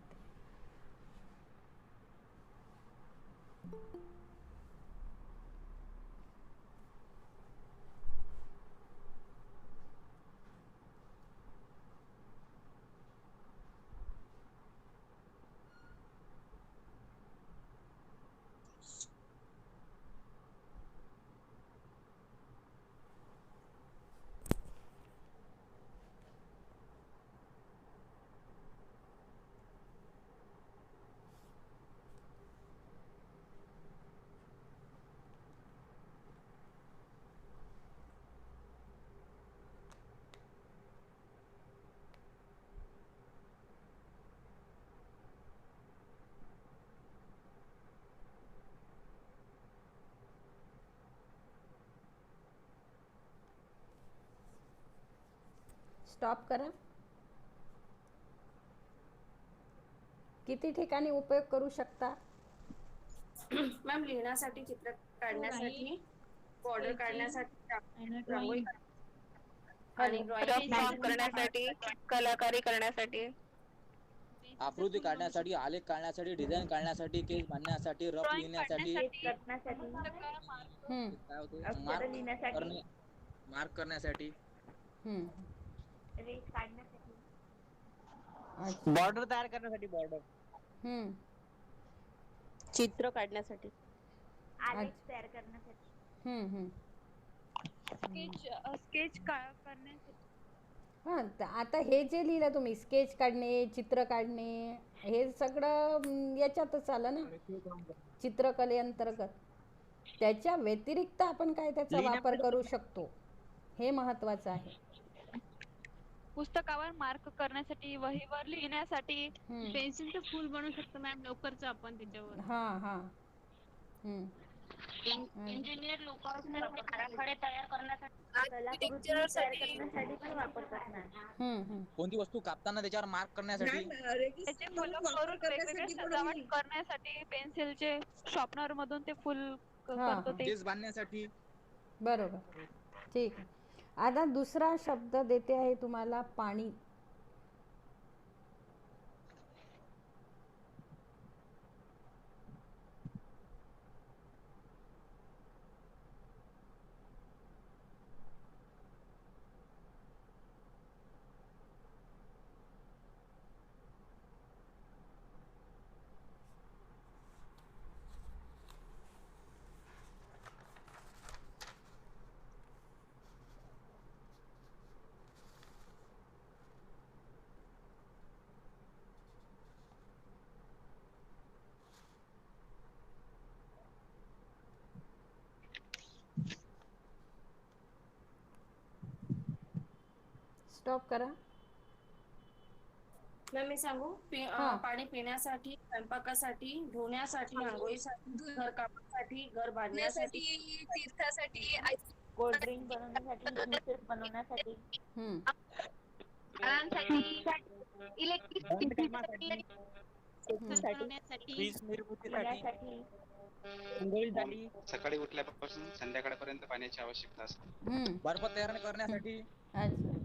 स्टॉप करा. किती ठिकाणी उपयोग करू शकता? मॅम लिहिण्यासाठी, चित्र काढण्यासाठी, बॉर्डर काढण्यासाठी, रांगोळी आणि ड्रॉइंग करण्यासाठी, कलाकारी करण्यासाठी, आकृती काढण्यासाठी, आलेख काढण्यासाठी, डिझाईन काढण्यासाठी, केस बांधण्यासाठी, रफ लिहिण्यासाठी, मार्क करण्यासाठी, बॉर्डर तयार करण्यासाठी, बॉर्डर चित्र काढण्यासाठी, आलेख तयार करण्यासाठी, स्केच करण्यासाठी. हां, आता हे जे लिहिलं तुम्ही, स्केच काढणे, चित्र काढणे, हे सगळं याच्यातच आलं ना, चित्रकलेअंतर्गत. त्याच्या व्यतिरिक्त आपण काय त्याचा वापर करू शकतो हे महत्वाचं आहे. पुस्तकावर मार्क करण्यासाठी, वहीवर लिहिण्यासाठी, पेन्सिलचं फूल बनवू शकतो मॅम लवकरच आपण त्याच्यावर. हां हां. इंजिनियर लोक आराखडे तयार करण्यासाठी कलाकृती तयार करण्यासाठी पण वापरतात ना. कोणती वस्तू कापताना त्याच्यावर मार्क करण्यासाठी. नाही त्याचे रेगिस्तान फुलं म्हणून वापर करून वेगवेगळे करण्यासाठी पण सजावट करण्यासाठी पेन्सिलचे शॉर्पनर मधून ते फुल हा, करतो हा. ते. केस बांधण्यासाठी. बरोबर, ठीक आहे. आता दुसरा शब्द देते आहे तुम्हाला, पाणी. स्टॉप करा. मॅम मी सांगू हा. पाणी पिण्यासाठी, स्वयंपाकासाठी, धुण्यासाठी, आंघोळीसाठी, घर कामासाठी, घर बांधण्यासाठी, तीर्थासाठी, कोल्ड ड्रिंक बनवण्यासाठी, ज्युसेस बनवण्यासाठी. हम्म. इलेक्ट्रिसिटी, वीज निर्मितीसाठी. पिण्यासाठी. आंघोळीसाठी. सकाळी उठल्यापासून संध्याकाळपर्यंत पाण्याची आवश्यकता असते. बर्फ तयार करण्यासाठी. अच्छा,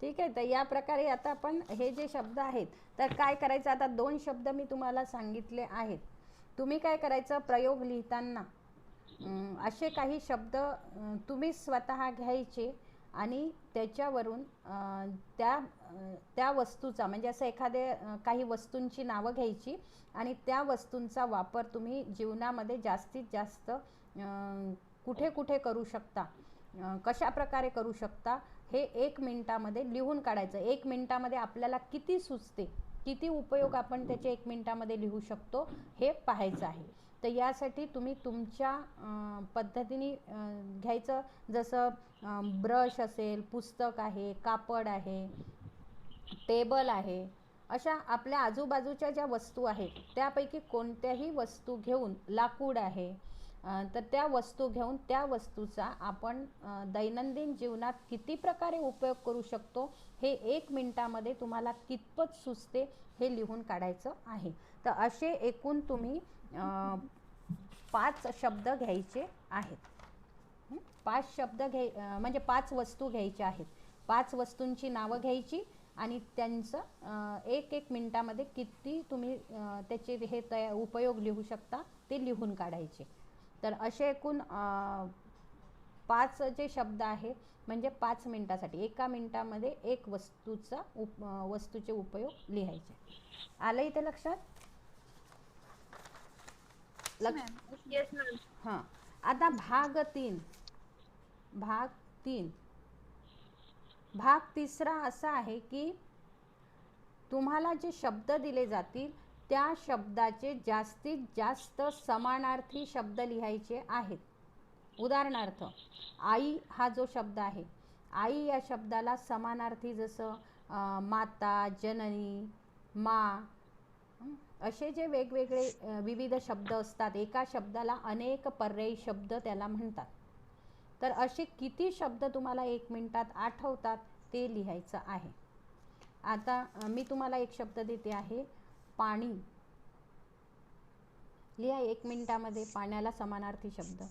ठीक आहे. तर या प्रकारे आता आपण हे जे शब्द आहेत, तर काय करायचं, आता 2 शब्द मी तुम्हाला सांगितले आहेत. तुम्ही काय करायचं, प्रयोग लिहिताना असे काही शब्द तुम्ही स्वतः घ्यायचे आणि त्याच्यावरून त्या वस्तूचा, म्हणजे असं एखाद्या काही वस्तूंची नावं घ्यायची आणि त्या वस्तूंचा वापर तुम्ही जीवनामध्ये जास्तीत जास्त कुठे कुठे करू शकता, कशा प्रकारे करू शकता, हे 1 मिनिटामध्ये लिहून काढायचं. 1 मिनिटामध्ये आपल्याला किती सुचते, किती उपयोग आपण त्याचे 1 मिनिटामध्ये लिहू शकतो, हे पाहायचं आहे. तर यासाठी तुम्ही तुमच्या पद्धतीने घ्यायचं. जसं ब्रश असेल, पुस्तक आहे, कापड आहे, टेबल आहे, अशा आपल्या आजूबाजूच्या ज्या वस्तू आहेत त्यापैकी कोणत्याही वस्तू घेऊन, लाकूड आहे, तर त्या वस्तू घेऊन त्या वस्तूचा आपण दैनंदिन जीवनात किती प्रकारे उपयोग करू शकतो, हे 1 मिनिटामध्ये तुम्हाला कितपत सुचते हे लिहून काढायचं आहे. तर असे एकूण तुम्ही 5 शब्द घ्यायचे आहेत. 5 शब्द म्हणजे 5 वस्तू घ्यायच्या आहेत. 5 वस्तूंची नावं घ्यायची आणि त्यांचं 1-1 मिनिटामध्ये किती तुम्ही त्याचे हे उपयोग लिहू शकता ते लिहून काढायचे. तर असे एकूण 5 जे शब्द आहेत, म्हणजे 5 मिनिटासाठी, 1 मिनिटामध्ये 1 वस्तूचे उपयोग लिहायचे. आलं इथे लक्षात? हां. आता भाग 3. भाग 3 असा आहे की तुम्हाला जे शब्द दिले जातील त्या शब्दाचे जास्तीत जास्त समानार्थी शब्द लिहायचे आहेत. उदाहरणार्थ, आई हा जो शब्द आहे, आई या शब्दाला समानार्थी जसं माता, जननी, मा, असे जे वेगवेगळे विविध शब्द असतात, एका शब्दाला अनेक पर्यायी शब्द त्याला म्हणतात. तर असे किती शब्द तुम्हाला 1 मिनिटात आठवतात ते लिहायचं आहे. आता मी तुम्हाला एक शब्द देते आहे, पाणी. लिहा 1 मिनिटामध्ये पाण्याला समानार्थी शब्द.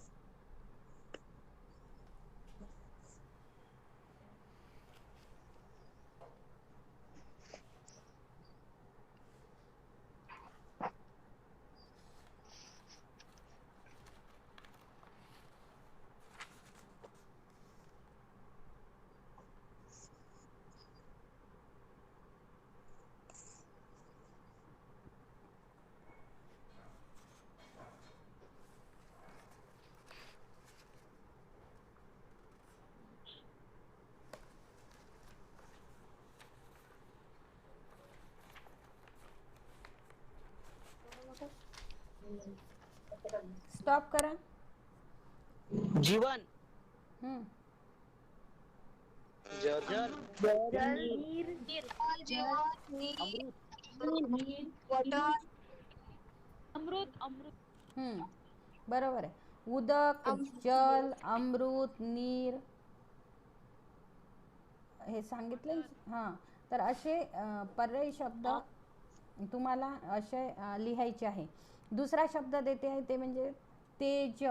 स्टॉप करा. जीवन, जर्जर, अमृत. बरोबर आहे. उदक, जल, अमृत, नीर हे सांगितले. हां, तर असे पर्यायी शब्द तुम्हाला असे लिहायचे आहे. दुसरा शब्द देते आहे ते म्हणजे तेज.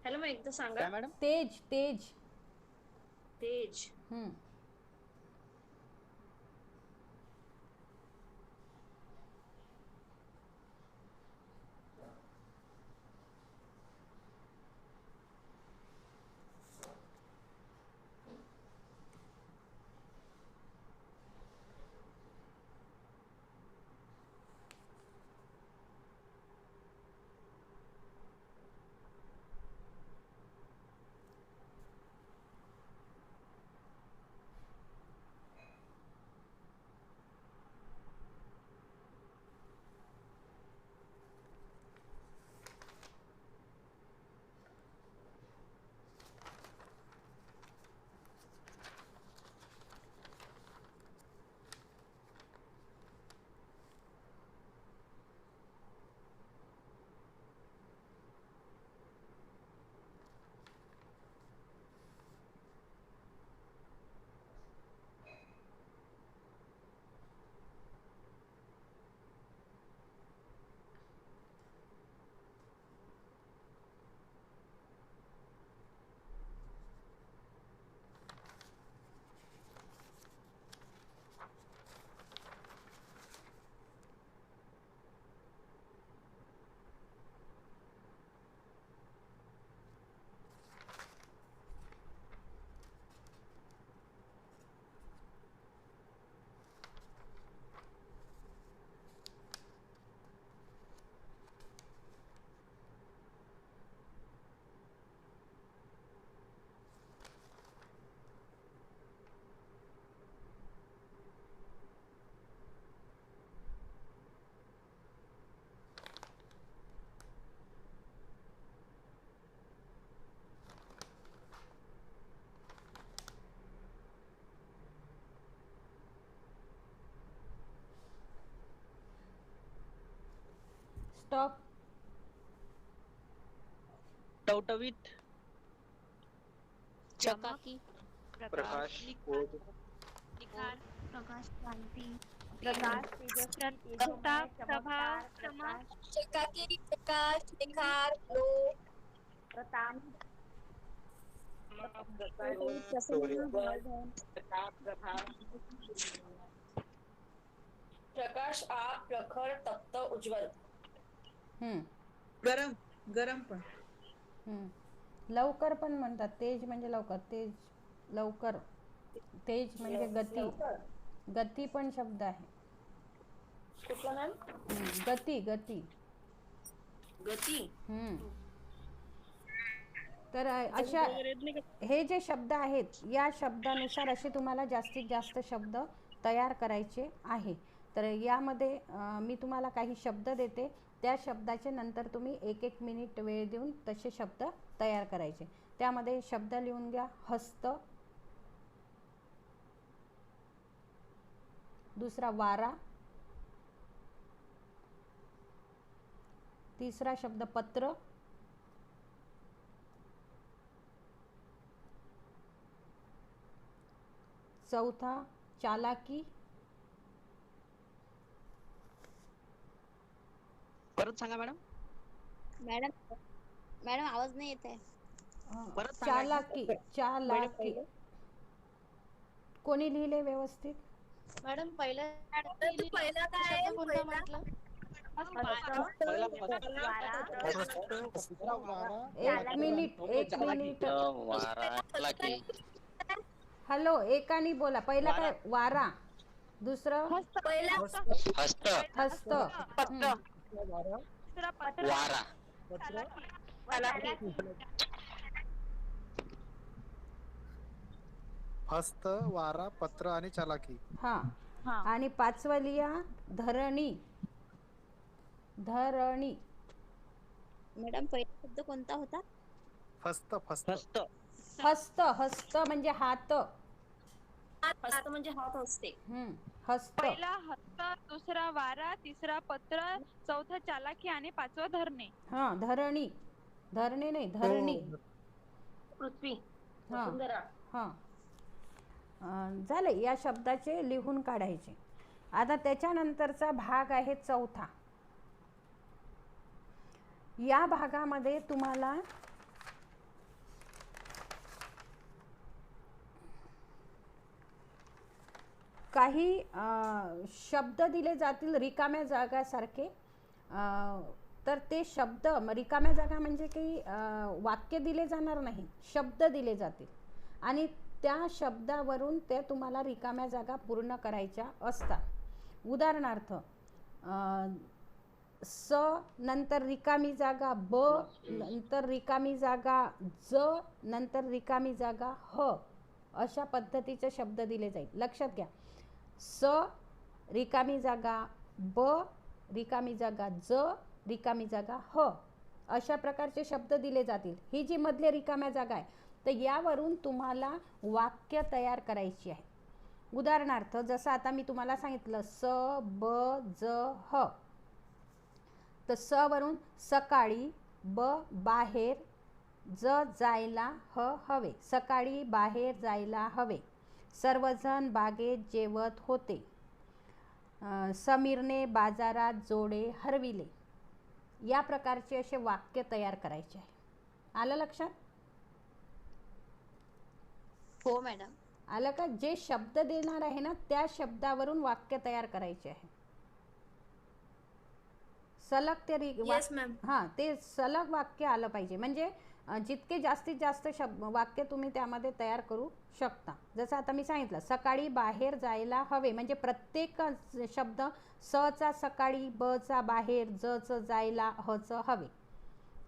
हॅलो मग एकदा काय सांगा. मॅडम? तेज तेज. तेज. स्टॉप. टवटवीत. चकाकी. प्रकाश. निखार. प्रकाश, क्रांती. प्रकाश, प्रताप, प्रभाव, समाज. चकाकी, प्रकाश, निखार, ग्लो. प्रताप. प्रकाश, आप, प्रखर, तप्त, उज्ज्वल. गरम. गरम पण. लवकर पण म्हणतात. तेज म्हणजे लवकर. तेज लवकर. तेज म्हणजे गती. गती पण शब्द आहे. कुठला मॅम? गती गती. गती. तर अशा हे जे शब्द आहेत या शब्दानुसार असे तुम्हाला जास्तीत जास्त शब्द तयार करायचे आहे. तर यामध्ये मी तुम्हाला काही शब्द देते. त्या शब्दाचे नंतर तुम्ही 1-1 मिनिट वेळ देऊन तसे शब्द तयार करायचे. त्यामध्ये शब्द लिहून घ्या. हस्त. दुसरा वारा. तिसरा शब्द पत्र. चौथा चालाकी. परत सांगा मॅडम. मॅडम आवाज नाही येत आहे. परत सांगा. चालाकी. चालाकी. कोणी लिहिले व्यवस्थित? मॅडम पहिला काय शब्द कोणता म्हटलं? एक मिनिट. हॅलो, एकानी बोला. पहिला काय? वारा. दुसरं हस्त. हस्त. वारा. हस्त, वारा, पत्र आणि चालाकी. हा. आणि पाचवा लिहा. धरणी. धरणी. मॅडम पहिला शब्द कोणता होता? हस्त. हस्त. हस्त. हस्त म्हणजे हात. हस्त म्हणजे हात असते. हस्त. पहिला हस्त, दुसरा वारा, तिसरा पत्र, चौथा चालाकी आणि पाचवा धरणे. हा, धरणी. धरणे नाही, धरणी. पृथ्वी, हा वसुंधरा. हा. झाले, या शब्दाचे लिहून काढायचे. आता त्याच्यानंतरचा भाग आहे चौथा. या भागामध्ये तुम्हाला काही शब्द दिले जातील रिकाम्या जागासारखे. तर ते शब्द, रिकाम्या जागा म्हणजे काही वाक्य दिले जाणार नाही, शब्द दिले जातील आणि त्या शब्दावरून ते तुम्हाला रिकाम्या जागा पूर्ण करायच्या असतात. उदाहरणार्थ, स नंतर रिकामी जागा ब, नंतर रिकामी जागा ज, नंतर रिकामी जागा ह, अशा पद्धतीचे शब्द दिले जाईल. लक्षात घ्या, स रिकामी जागा ब, रिकामी जागा ज, रिकामी जागा ह, अशा प्रकारचे शब्द दिले जातील. ही जी मधली रिकाम्या जागा आहे, तर यावरून तुम्हाला वाक्य तयार करायची आहे. उदाहरणार्थ, जसं आता मी तुम्हाला सांगितलं स ब ज ह, तर स वरून सकाळी, ब बाहेर, ज जायला हवे, सकाळी बाहेर जायला हवे, सर्वजण बागेत जेवत होते, समीरने बाजारात जोडे हरविले. या प्रकारचे असे वाक्य तयार करायचे आहे. आलं लक्षात? हो मॅडम. आलं का? जे शब्द देणार आहे ना, त्या शब्दावरून वाक्य तयार करायचे आहे. सलग ते हां, ते सलग वाक्य आलं पाहिजे. म्हणजे जितके जास्तीत जास्त वाक्य तुम्ही त्यामध्ये तयार करू शकता. जसं आता मी सांगितलं, सकाळी बाहेर जायला हवे, म्हणजे प्रत्येक शब्द स चा सकाळी, ब चा बाहेर, ज च जायला, ह च हवे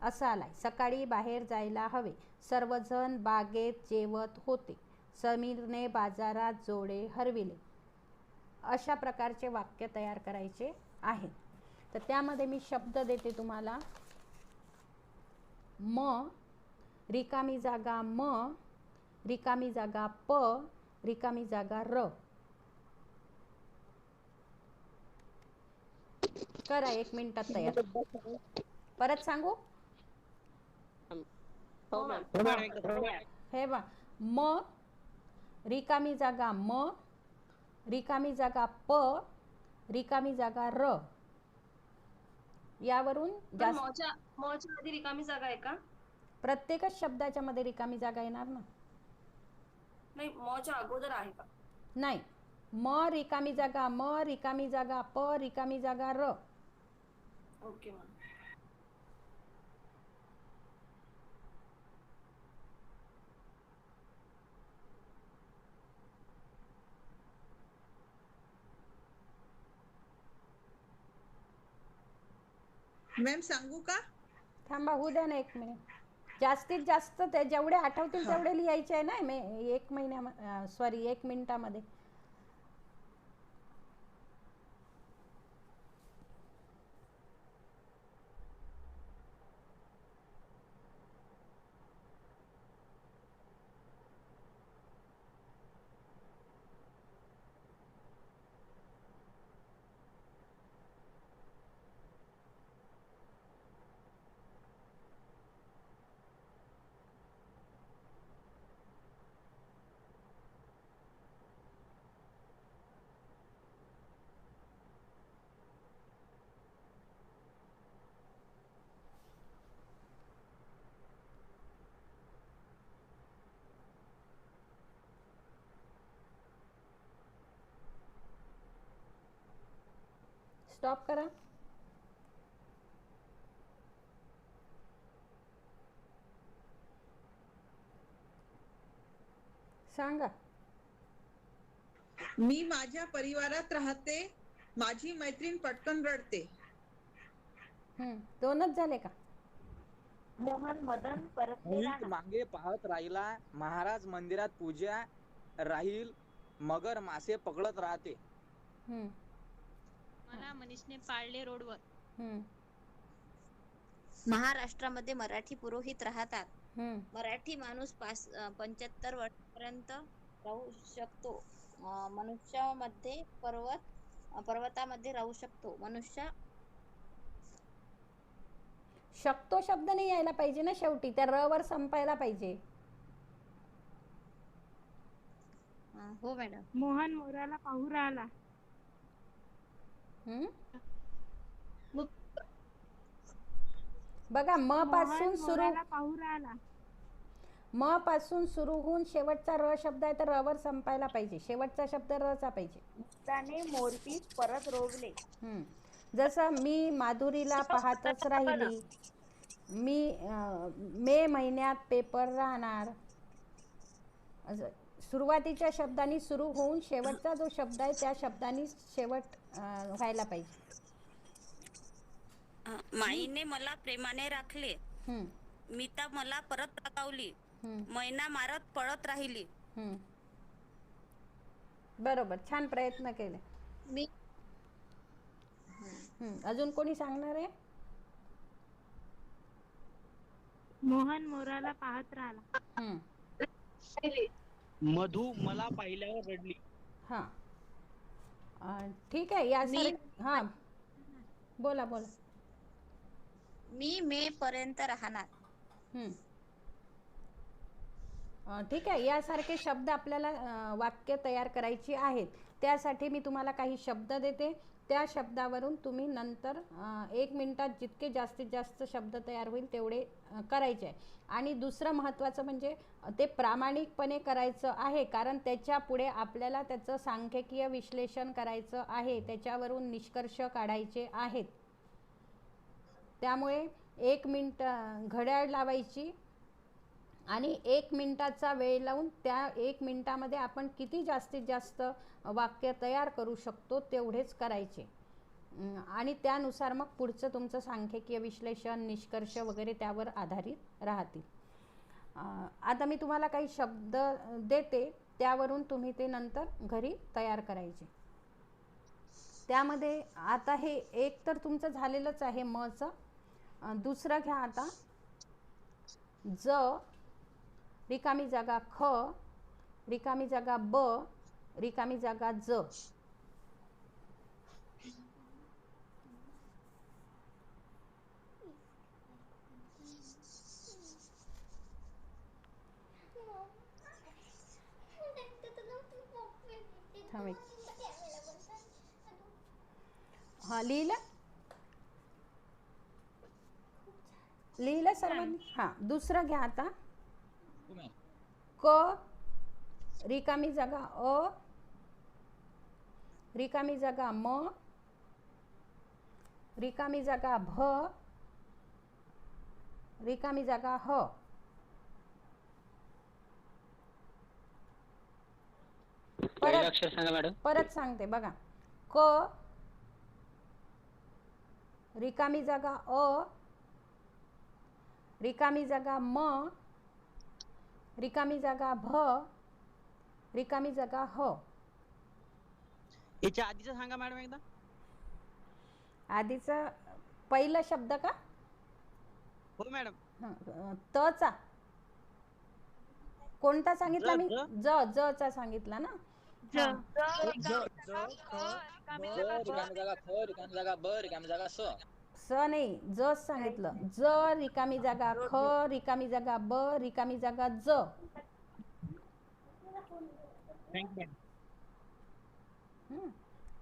असं आलाय. सकाळी बाहेर जायला हवे, सर्वजण बागेत जेवत होते, समीरने बाजारात जोडे हरविले. अशा प्रकारचे वाक्य तयार करायचे आहेत. तर त्यामध्ये मी शब्द देते तुम्हाला. म रिकामी जागा म, रिकामी जागा प, रिकामी जागा र. करा 1 मिनिटात तयार. परत सांगू? हे बा, म रिकामी जागा म, रिकामी जागा प, रिकामी जागा र. यावरून मच्या मध्ये रिकामी जागा आहे का? प्रत्येकच शब्दाच्या मध्ये रिकामी जागा येणार ना. नाही, मच्या अगोदर आहे का? नाही, म रिकामी जागा म, रिकामी जागा प, रिकामी जागा र. Okay ma'am. मॅम सांगू का? थांबा, होऊ द्या ना 1 मिनिट. जास्तीत जास्त ते जेवढे आठवतील तेवढे लिहायचे आहे ना. 1 मिनिटामध्ये. स्टॉप करा. सांगा. मी माझ्या परिवारात राहते, माझी मैत्रीण पटकन रडते. 2च झाले का? मोहन मदन परतलेला मागे पाहत राहिला, महाराज मंदिरात पूजा राहील, मगर मासे पकडत राहते. मला मनीषने पाळले रोडवर. महाराष्ट्रामध्ये मराठी पुरोहित राहतात. मराठी माणूस 75 वर्षापर्यंत राहू शकतो. मनुष्यामध्ये पर्वतामध्ये राहू शकतो. मनुष्य शकतो शब्द नाही यायला पाहिजे ना शेवटी, त्या र वर संपायला पाहिजे. हो मॅडम. मोहन मोराला पाहू राहिला. बघा म पासून सुरू, मोराला पाहू राहिला. म पासून सुरू होऊन शेवटचा र शब्द आहे तर र वर संपायला पाहिजे. शेवटचा शब्द र चा पाहिजे. त्याने मोरपीस परत रोवले. जसं मी माधुरीला पाहतच राहिली, मी मे महिन्यात पेपर राहणार. सुरुवातीच्या शब्दांनी सुरू होऊन शेवटचा जो शब्द आहे त्या शब्दांनी शेवट व्हायला पाहिजे. माईने मला प्रेमाने राखले. मीता मला परत रागावली. मैना मारत पळत राहिली. बरोबर, छान प्रयत्न केले. मी अजून कोणी सांगणार आहे? मोहन मोराला पाहत राहिला. मधु मला पाहिल्यावर रडली. हा ठीक आहे. या हा बोला बोला. मी मे पर्यंत राहणार. ठीक आहे. यासारखे शब्द आपल्याला वाक्य तयार करायची आहेत. त्यासाठी मी तुम्हाला काही शब्द देते. त्या शब्दावरून तुम्ही नंतर 1 मिनिटात जितके जास्तीत जास्त शब्द तयार होईल तेवढे करायचे आहे. आणि दुसरं महत्त्वाचं म्हणजे ते प्रामाणिकपणे करायचं आहे, कारण त्याच्या पुढे आपल्याला त्याचं सांख्यिकीय विश्लेषण करायचं आहे, त्याच्यावरून निष्कर्ष काढायचे आहेत. त्यामुळे 1 मिनिट घड्याळ लावायची आणि 1 मिनिटाचा वेळ लावून त्या 1 मिनिटामध्ये आपण किती जास्तीत जास्त वाक्य तयार करू शकतो तेवढेच करायचे. आणि त्यानुसार मग पुढचं तुमचं सांख्यिकीय विश्लेषण, निष्कर्ष वगैरे त्यावर आधारित राहतील. आता मी तुम्हाला काही शब्द देते, त्यावरून तुम्ही ते नंतर घरी तयार करायचे. त्यामध्ये आता हे एक तर तुमचं झालेलंच आहे मचं. दुसरं घ्या आता. ज रिकामी जागा ख, रिकामी जागा ब, रिकामी जागा ज. हा लिहिलं सर्वांनी. हा दुसरं घ्या आता. क रिकामी जागा अ, रिकामी जागा म, रिकामी जागा भ, रिकामी जागा ह. अक्षर सांगा मॅडम. परत सांगते बघा. क रिकामी जागा अ, रिकामी जागा म, रिकामी जागा भ, रिकामी जागा ह. याच्या आधीचं सांगा मॅडम एकदा. आधीचा पहिला शब्द का? हो मॅडम. त चा कोणता सांगितला मी? ज ज चा सांगितला ना. स नाही, ज सांगितलं. ज रिकामी जागा ख, रिकामी जागा ब, रिकामी जागा ज.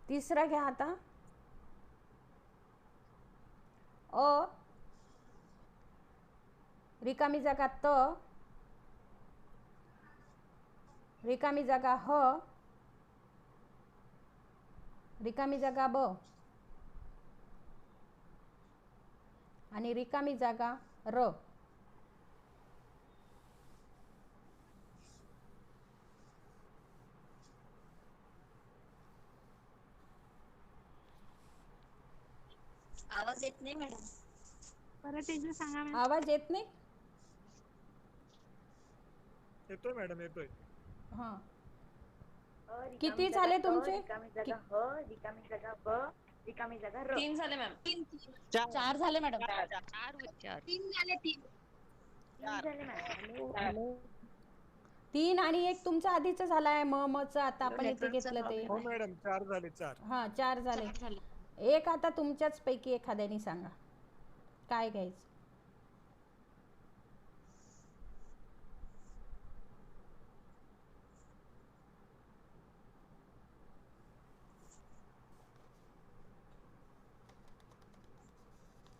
तिसरा घ्या आता. अ रिकामी जागा त, रिकामी जागा ह, रिकामी जागा ब आणि रिकामी जागा र. आवाज येत नाही मॅडम. परत एकदा सांगा मॅडम. आवाज येत नाही? येतोय मॅडम, येतोय. हा किती झाले तुमचे? रिकामी जागा ह, रिकामी जागा ब, रिकामी जागा र. 3 झाले मॅम. 4 झाले मॅडम. 3 झाले. 3 झाले मॅडम. 3 आणि 1 तुमचं आधीच झालाय. मचं आता आपण इथे घेतलं ते. हो मॅडम 4 झाले 4. हा 4 झाले. एक आता तुमच्याच पैकी एखाद्याने सांगा काय घ्यायचं.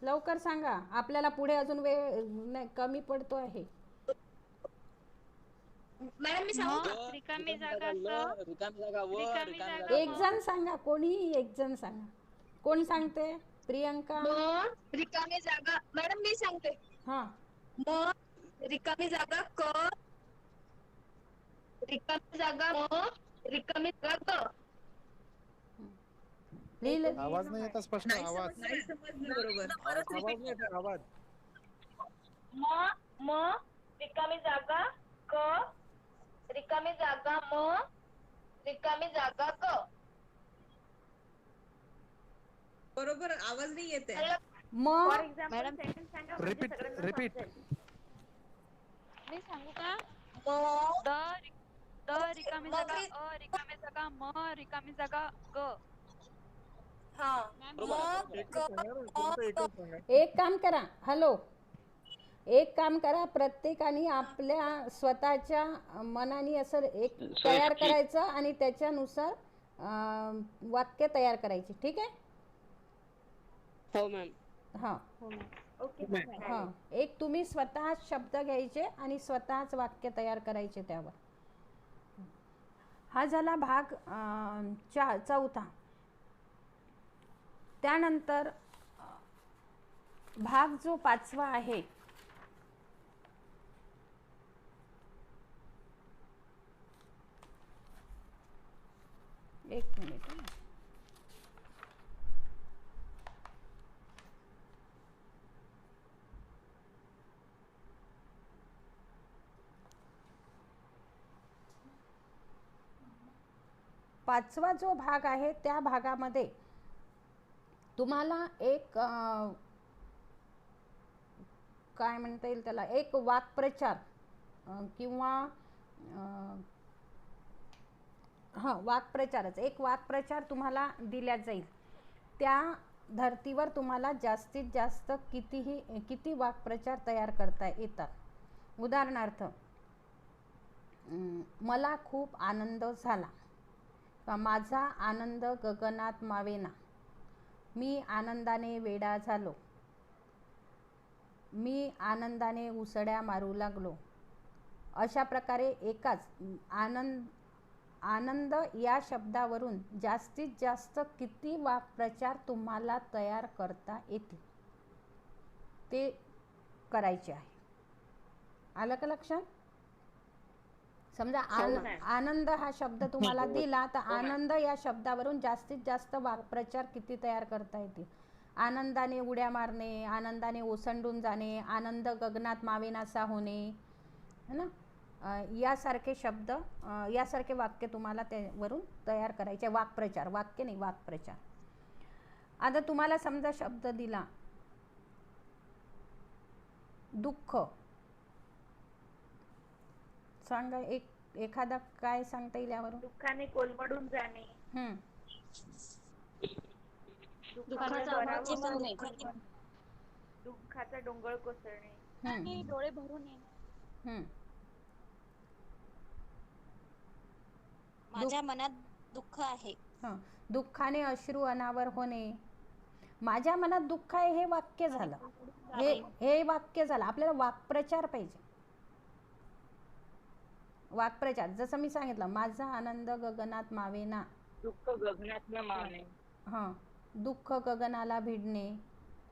लवकर सांगा, आपल्याला पुढे अजून वेळ कमी पडतो आहे. मॅडम मी सांगू का? रिकामी जागा रिकामी जागा व रिकामी रिकामी जागा जागा एक जण सांगा, कोणीही एक जण सांगा. कोण सांगते? प्रियंका. रिकामी जागा मॅडम मी सांगते. हा रिकामी जागा क रिकामी जागा रिकामी जागा क. लिहिलं. आवाज नाही येत स्पष्ट आवाज. नाही समजलं बरोबर. आवाज नाही येत आवाज. म रिकामी जागा क रिकामी जागा रिकामी जागा क. बरोबर आवाज नाही येते. मग मॅडम रिपीट. मी सांगू का? द रिकामी जागा अ रिकामी जागा म रिकामी जागा ग. एक काम करा. हॅलो, एक काम करा, प्रत्येकाने आपल्या स्वतःच्या मनाने असं एक तयार करायचं आणि त्याच्यानुसार वाक्य तयार करायची. ठीक आहे? हो मॅम. हां हां, एक तुम्ही स्वतः शब्द घ्यायचे आणि स्वतःच वाक्य तयार करायचे त्यावर. हा झाला भाग चौथा. त्यानंतर भाग जो 5वा आहे, एक मिनिट. पाचवा जो भाग आहे त्या भागामध्ये तुम्हाला एक काय म्हणता येईल त्याला, एक वाक्प्रचार किंवा वाक्प्रचारच, एक वाक्प्रचार तुम्हाला दिला जाईल. त्या धर्तीवर तुम्हाला जास्तीत जास्त किती वाक्प्रचार तयार करता येतात. उदाहरणार्थ, मला खूप आनंद झाला, माझा आनंद गगनात मावेना, मी आनंदाने वेडा झालो, मी आनंदाने उसळ्या मारू लागलो. अशा प्रकारे एकाच आनंद या शब्दावरून जास्तीत जास्त किती वाक्प्रचार तुम्हाला तयार करता येतील ते करायचे आहे. आलं का लक्षात? समजा आनंद हा शब्द तुम्हाला दिला, तर आनंद या शब्दावरून जास्तीत जास्त वाक्प्रचार किती तयार करता येतील. आनंदाने उड्या मारणे, आनंदाने ओसंडून जाणे, आनंद गगनात मावेनासा होणे, है ना, यासारखे शब्द, यासारखे वाक्य तुम्हाला त्यावरून तयार करायचे. वाक्प्रचार, वाक्य नाही, वाक्प्रचार. आता तुम्हाला समजा शब्द दिला दुःख, सांगा एखादा काय सांगता येईल यावरून? दुःखाने कोलमडून जाणे, दुःखाचा डोंगर कोसळणे, डोळे भरून येणे, माझ्या मनात दुःख आहे. दुःखाने अश्रू अनावर होणे, माझ्या मनात दुःख आहे, हे वाक्य झालं. हे वाक्य झालं. आपल्याला वाक्प्रचार पाहिजे. वाक्प्रचार जसं मी सांगितलं, माझा आनंद गगनात मावेना, दुःख गगनात न मावणे. दुःख गगनाला भिडणे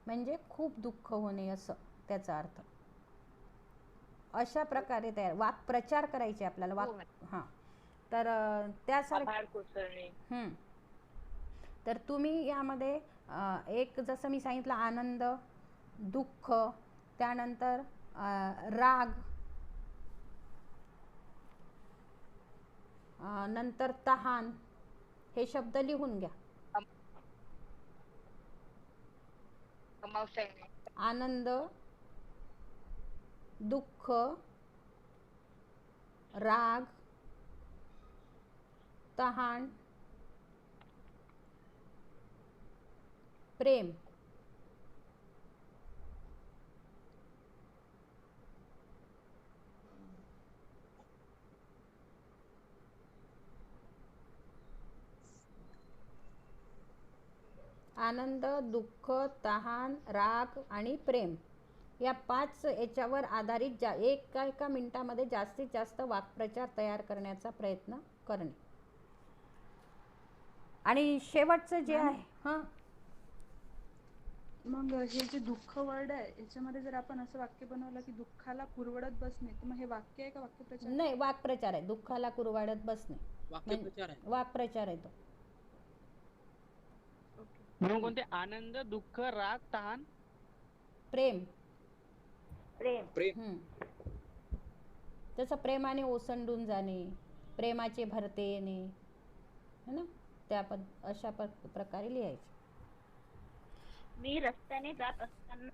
म्हणजे खूप दुःख होणे, असं त्याचा अर्थ. अशा प्रकारे तयार वाक्प्रचार करायचे आपल्याला. तर त्यासारखे तर तुम्ही यामध्ये एक जसं मी सांगितलं, आनंद, दुःख, त्यानंतर राग, नंतर तहान, हे शब्द लिहून घ्या. आनंद, दुःख, राग, तहान, प्रेम. आनंद, दुःख, तहान, राग आणि प्रेम या 5 याच्यावर आधारित एका मिनिटामध्ये जास्तीत जास्त वाक्प्रचार तयार करण्याचा प्रयत्न करणे. आणि शेवटचं जे आहे मग हे जे दुःख वर्ड आहे याच्यामध्ये जर आपण असं वाक्य बनवलं की दुःखाला कुरवडत बसणे, तर मग हे वाक्य आहे का वाक्यप्रचार? नाही, वाक्प्रचार आहे. दुःखाला कुरवाडत बसणे वाक्यप्रचार आहे. वाक्प्रचार आहे तो. म्हणून कोणते? आनंद, दुःख, राग, तहान, प्रेम. प्रेम. जसं प्रेमाने ओसंडून जाणे, प्रेमाचे भरते येणे, है ना, अशा प्रकारे लिहायचे. मी रस्त्याने जात असताना.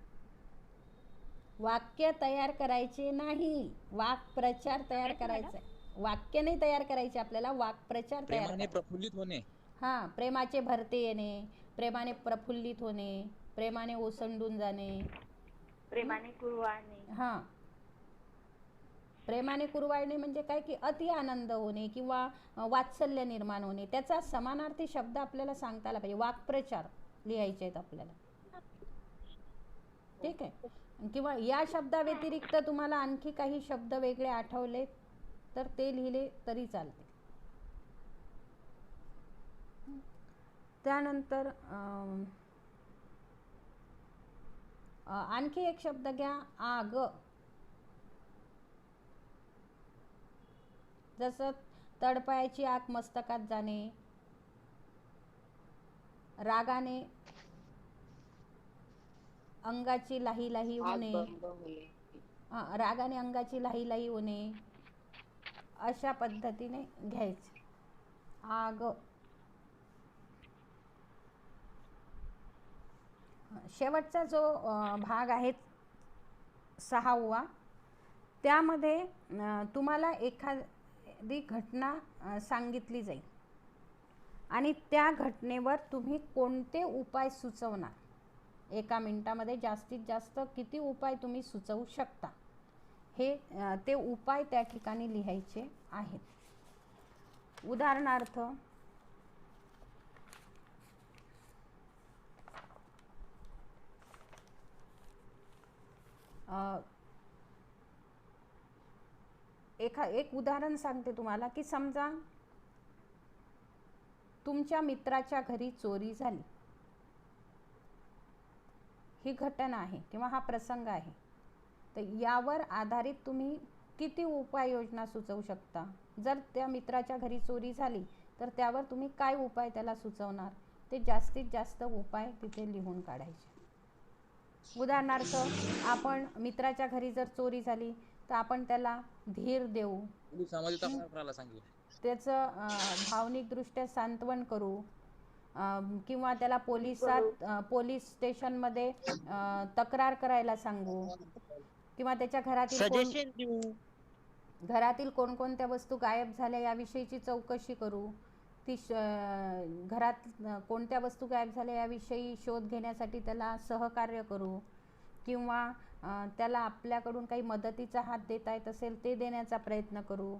वाक्य तयार करायचे नाही, वाक्प्रचार तयार करायचा. वाक्य नाही तयार करायचे आपल्याला, वाक्प्रचार तयार प्रेमाने प्रफुल्लित होणे. हा, प्रेमाचे भरते येणे, प्रेमाने प्रफुल्लित होणे, प्रेमाने ओसंडून जाणे, प्रेमाने कुरवाळणे. हा, प्रेमाने कुरवाळणे म्हणजे काय की अति आनंद होणे किंवा वात्सल्य निर्माण होणे. त्याचा समानार्थी शब्द आपल्याला सांगता आला पाहिजे. वाक्प्रचार लिहायचे आहेत आपल्याला. ठीक आहे. किंवा या शब्दाव्यतिरिक्त तुम्हाला आणखी काही शब्द वेगळे आठवले तर ते लिहिले तरी चालते. त्यानंतर आणखी एक शब्द घ्या, आग. जसं तडपायाची आग मस्तकात जाणे, रागाने अंगाची लाही लाही होणे, रागाने अंगाची लाही लाही होणे, अशा पद्धतीने घ्यायचे. आग. शेवटचा जो भाग आहे 6वा, त्यामध्ये तुम्हाला एखादी घटना सांगितली जाईल आणि त्या घटनेवर तुम्ही कोणते उपाय सुचवणार. एका मिनिटामध्ये जास्तीत जास्त किती उपाय तुम्ही सुचवू शकता हे ते उपाय त्या ठिकाणी लिहायचे आहेत. उदाहरणार्थ, एक उदाहरण सांगते तुम्हाला की समजा तुमच्या मित्राच्या घरी चोरी झाली. ही घटना आहे किंवा हा प्रसंग आहे. तर यावर आधारित तुम्ही किती उपाययोजना सुचवू शकता. जर त्या मित्राच्या घरी चोरी झाली तर त्यावर तुम्ही काय उपाय त्याला सुचवणार ते जास्तीत जास्त उपाय तिथे लिहून काढायचे. उदाहरणार्थ, आपण मित्राच्या घरी जर चोरी झाली तर आपण त्याला धीर देऊ, त्याचं भावनिकदृष्ट्या सांत्वन करू, किंवा त्याला पोलीस स्टेशनमध्ये तक्रार करायला सांगू, किंवा त्याच्या घरातील कोणकोणत्या वस्तू गायब झाल्या याविषयीची चौकशी करू, ती घरात कोणत्या वस्तू गायब झाल्या याविषयी शोध घेण्यासाठी त्याला सहकार्य करू, किंवा त्याला आपल्याकडून काही मदतीचा हात देता येत असेल ते देण्याचा प्रयत्न करू,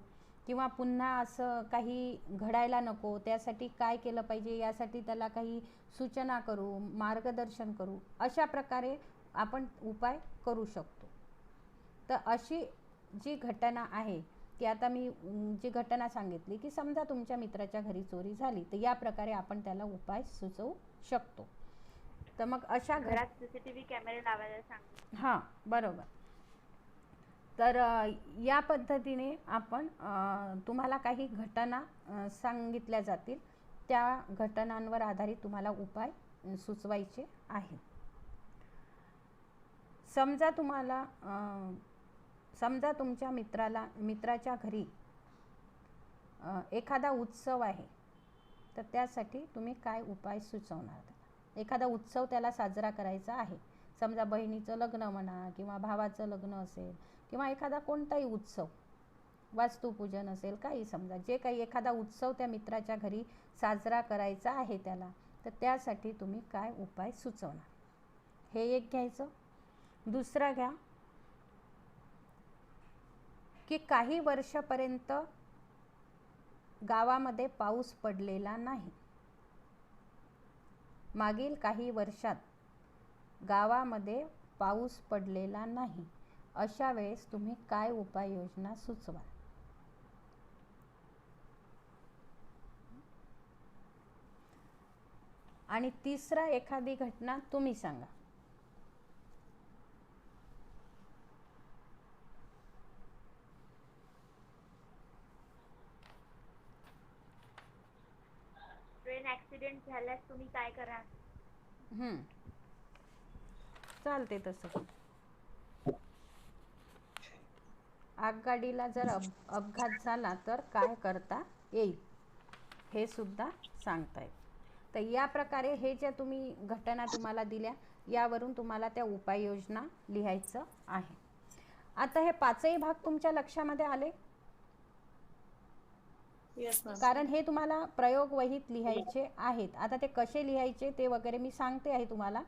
किंवा पुन्हा असं काही घडायला नको त्यासाठी काय केलं पाहिजे यासाठी त्याला काही सूचना करू, मार्गदर्शन करू. अशा प्रकारे आपण उपाय करू शकतो. तर अशी जी घटना आहे की आता मी जी घटना सांगितली की समजा तुमच्या मित्राच्या घरी चोरी झाली तर या प्रकारे आपण त्याला उपाय सुचवू शकतो. तर मग अशा घरात सीसीटीव्ही कॅमेरे लावायला सांग. हां, बरोबर. तर या पद्धतीने आपण तुम्हाला काही घटना सांगितल्या जातील, त्या घटनांवर आधारित तुम्हाला उपाय सुचवायचे आहेत. समजा तुमच्या मित्राच्या घरी एखादा उत्सव आहे तर त्यासाठी तुम्ही काय उपाय सुचवणार. एखादा उत्सव त्याला साजरा करायचा आहे. समजा बहिणीचं लग्न म्हणा किंवा भावाचं लग्न असेल किंवा एखादा कोणताही उत्सव वास्तुपूजन असेल, काही समजा जे काही एखादा उत्सव त्या मित्राच्या घरी साजरा करायचा आहे त्याला, तर त्यासाठी तुम्ही काय उपाय सुचवणार, हे एक घ्यायचं. दुसरा घ्या की काही वर्षापर्यंत गावामध्ये पाऊस पडलेला नाही. मागील काही वर्षात गावामध्ये पाऊस पडलेला नाही. अशा वेळेस तुम्ही काय उपाययोजना सुचवाल. आणि तिसरा एखादी घटना तुम्ही सांगा. ट्रेन ऍक्सिडेंट झाल्यास तुम्ही काय करा. चालते तसं. आगगाडीला जर अपघात झाला तर काय करता येईल हे सुद्धा सांगता येईल. तर या प्रकारे हे ज्या तुम्ही घटना तुम्हाला दिल्या यावरून तुम्हाला त्या उपाययोजना लिहायचं आहे. आता हे पाचही भाग तुमच्या लक्षामध्ये आले. कारण हे तुम्हाला प्रयोग वहीत लिहायचे आहेत. आता ते कसे लिहायचे ते वगैरे मी सांगते आहे तुम्हाला.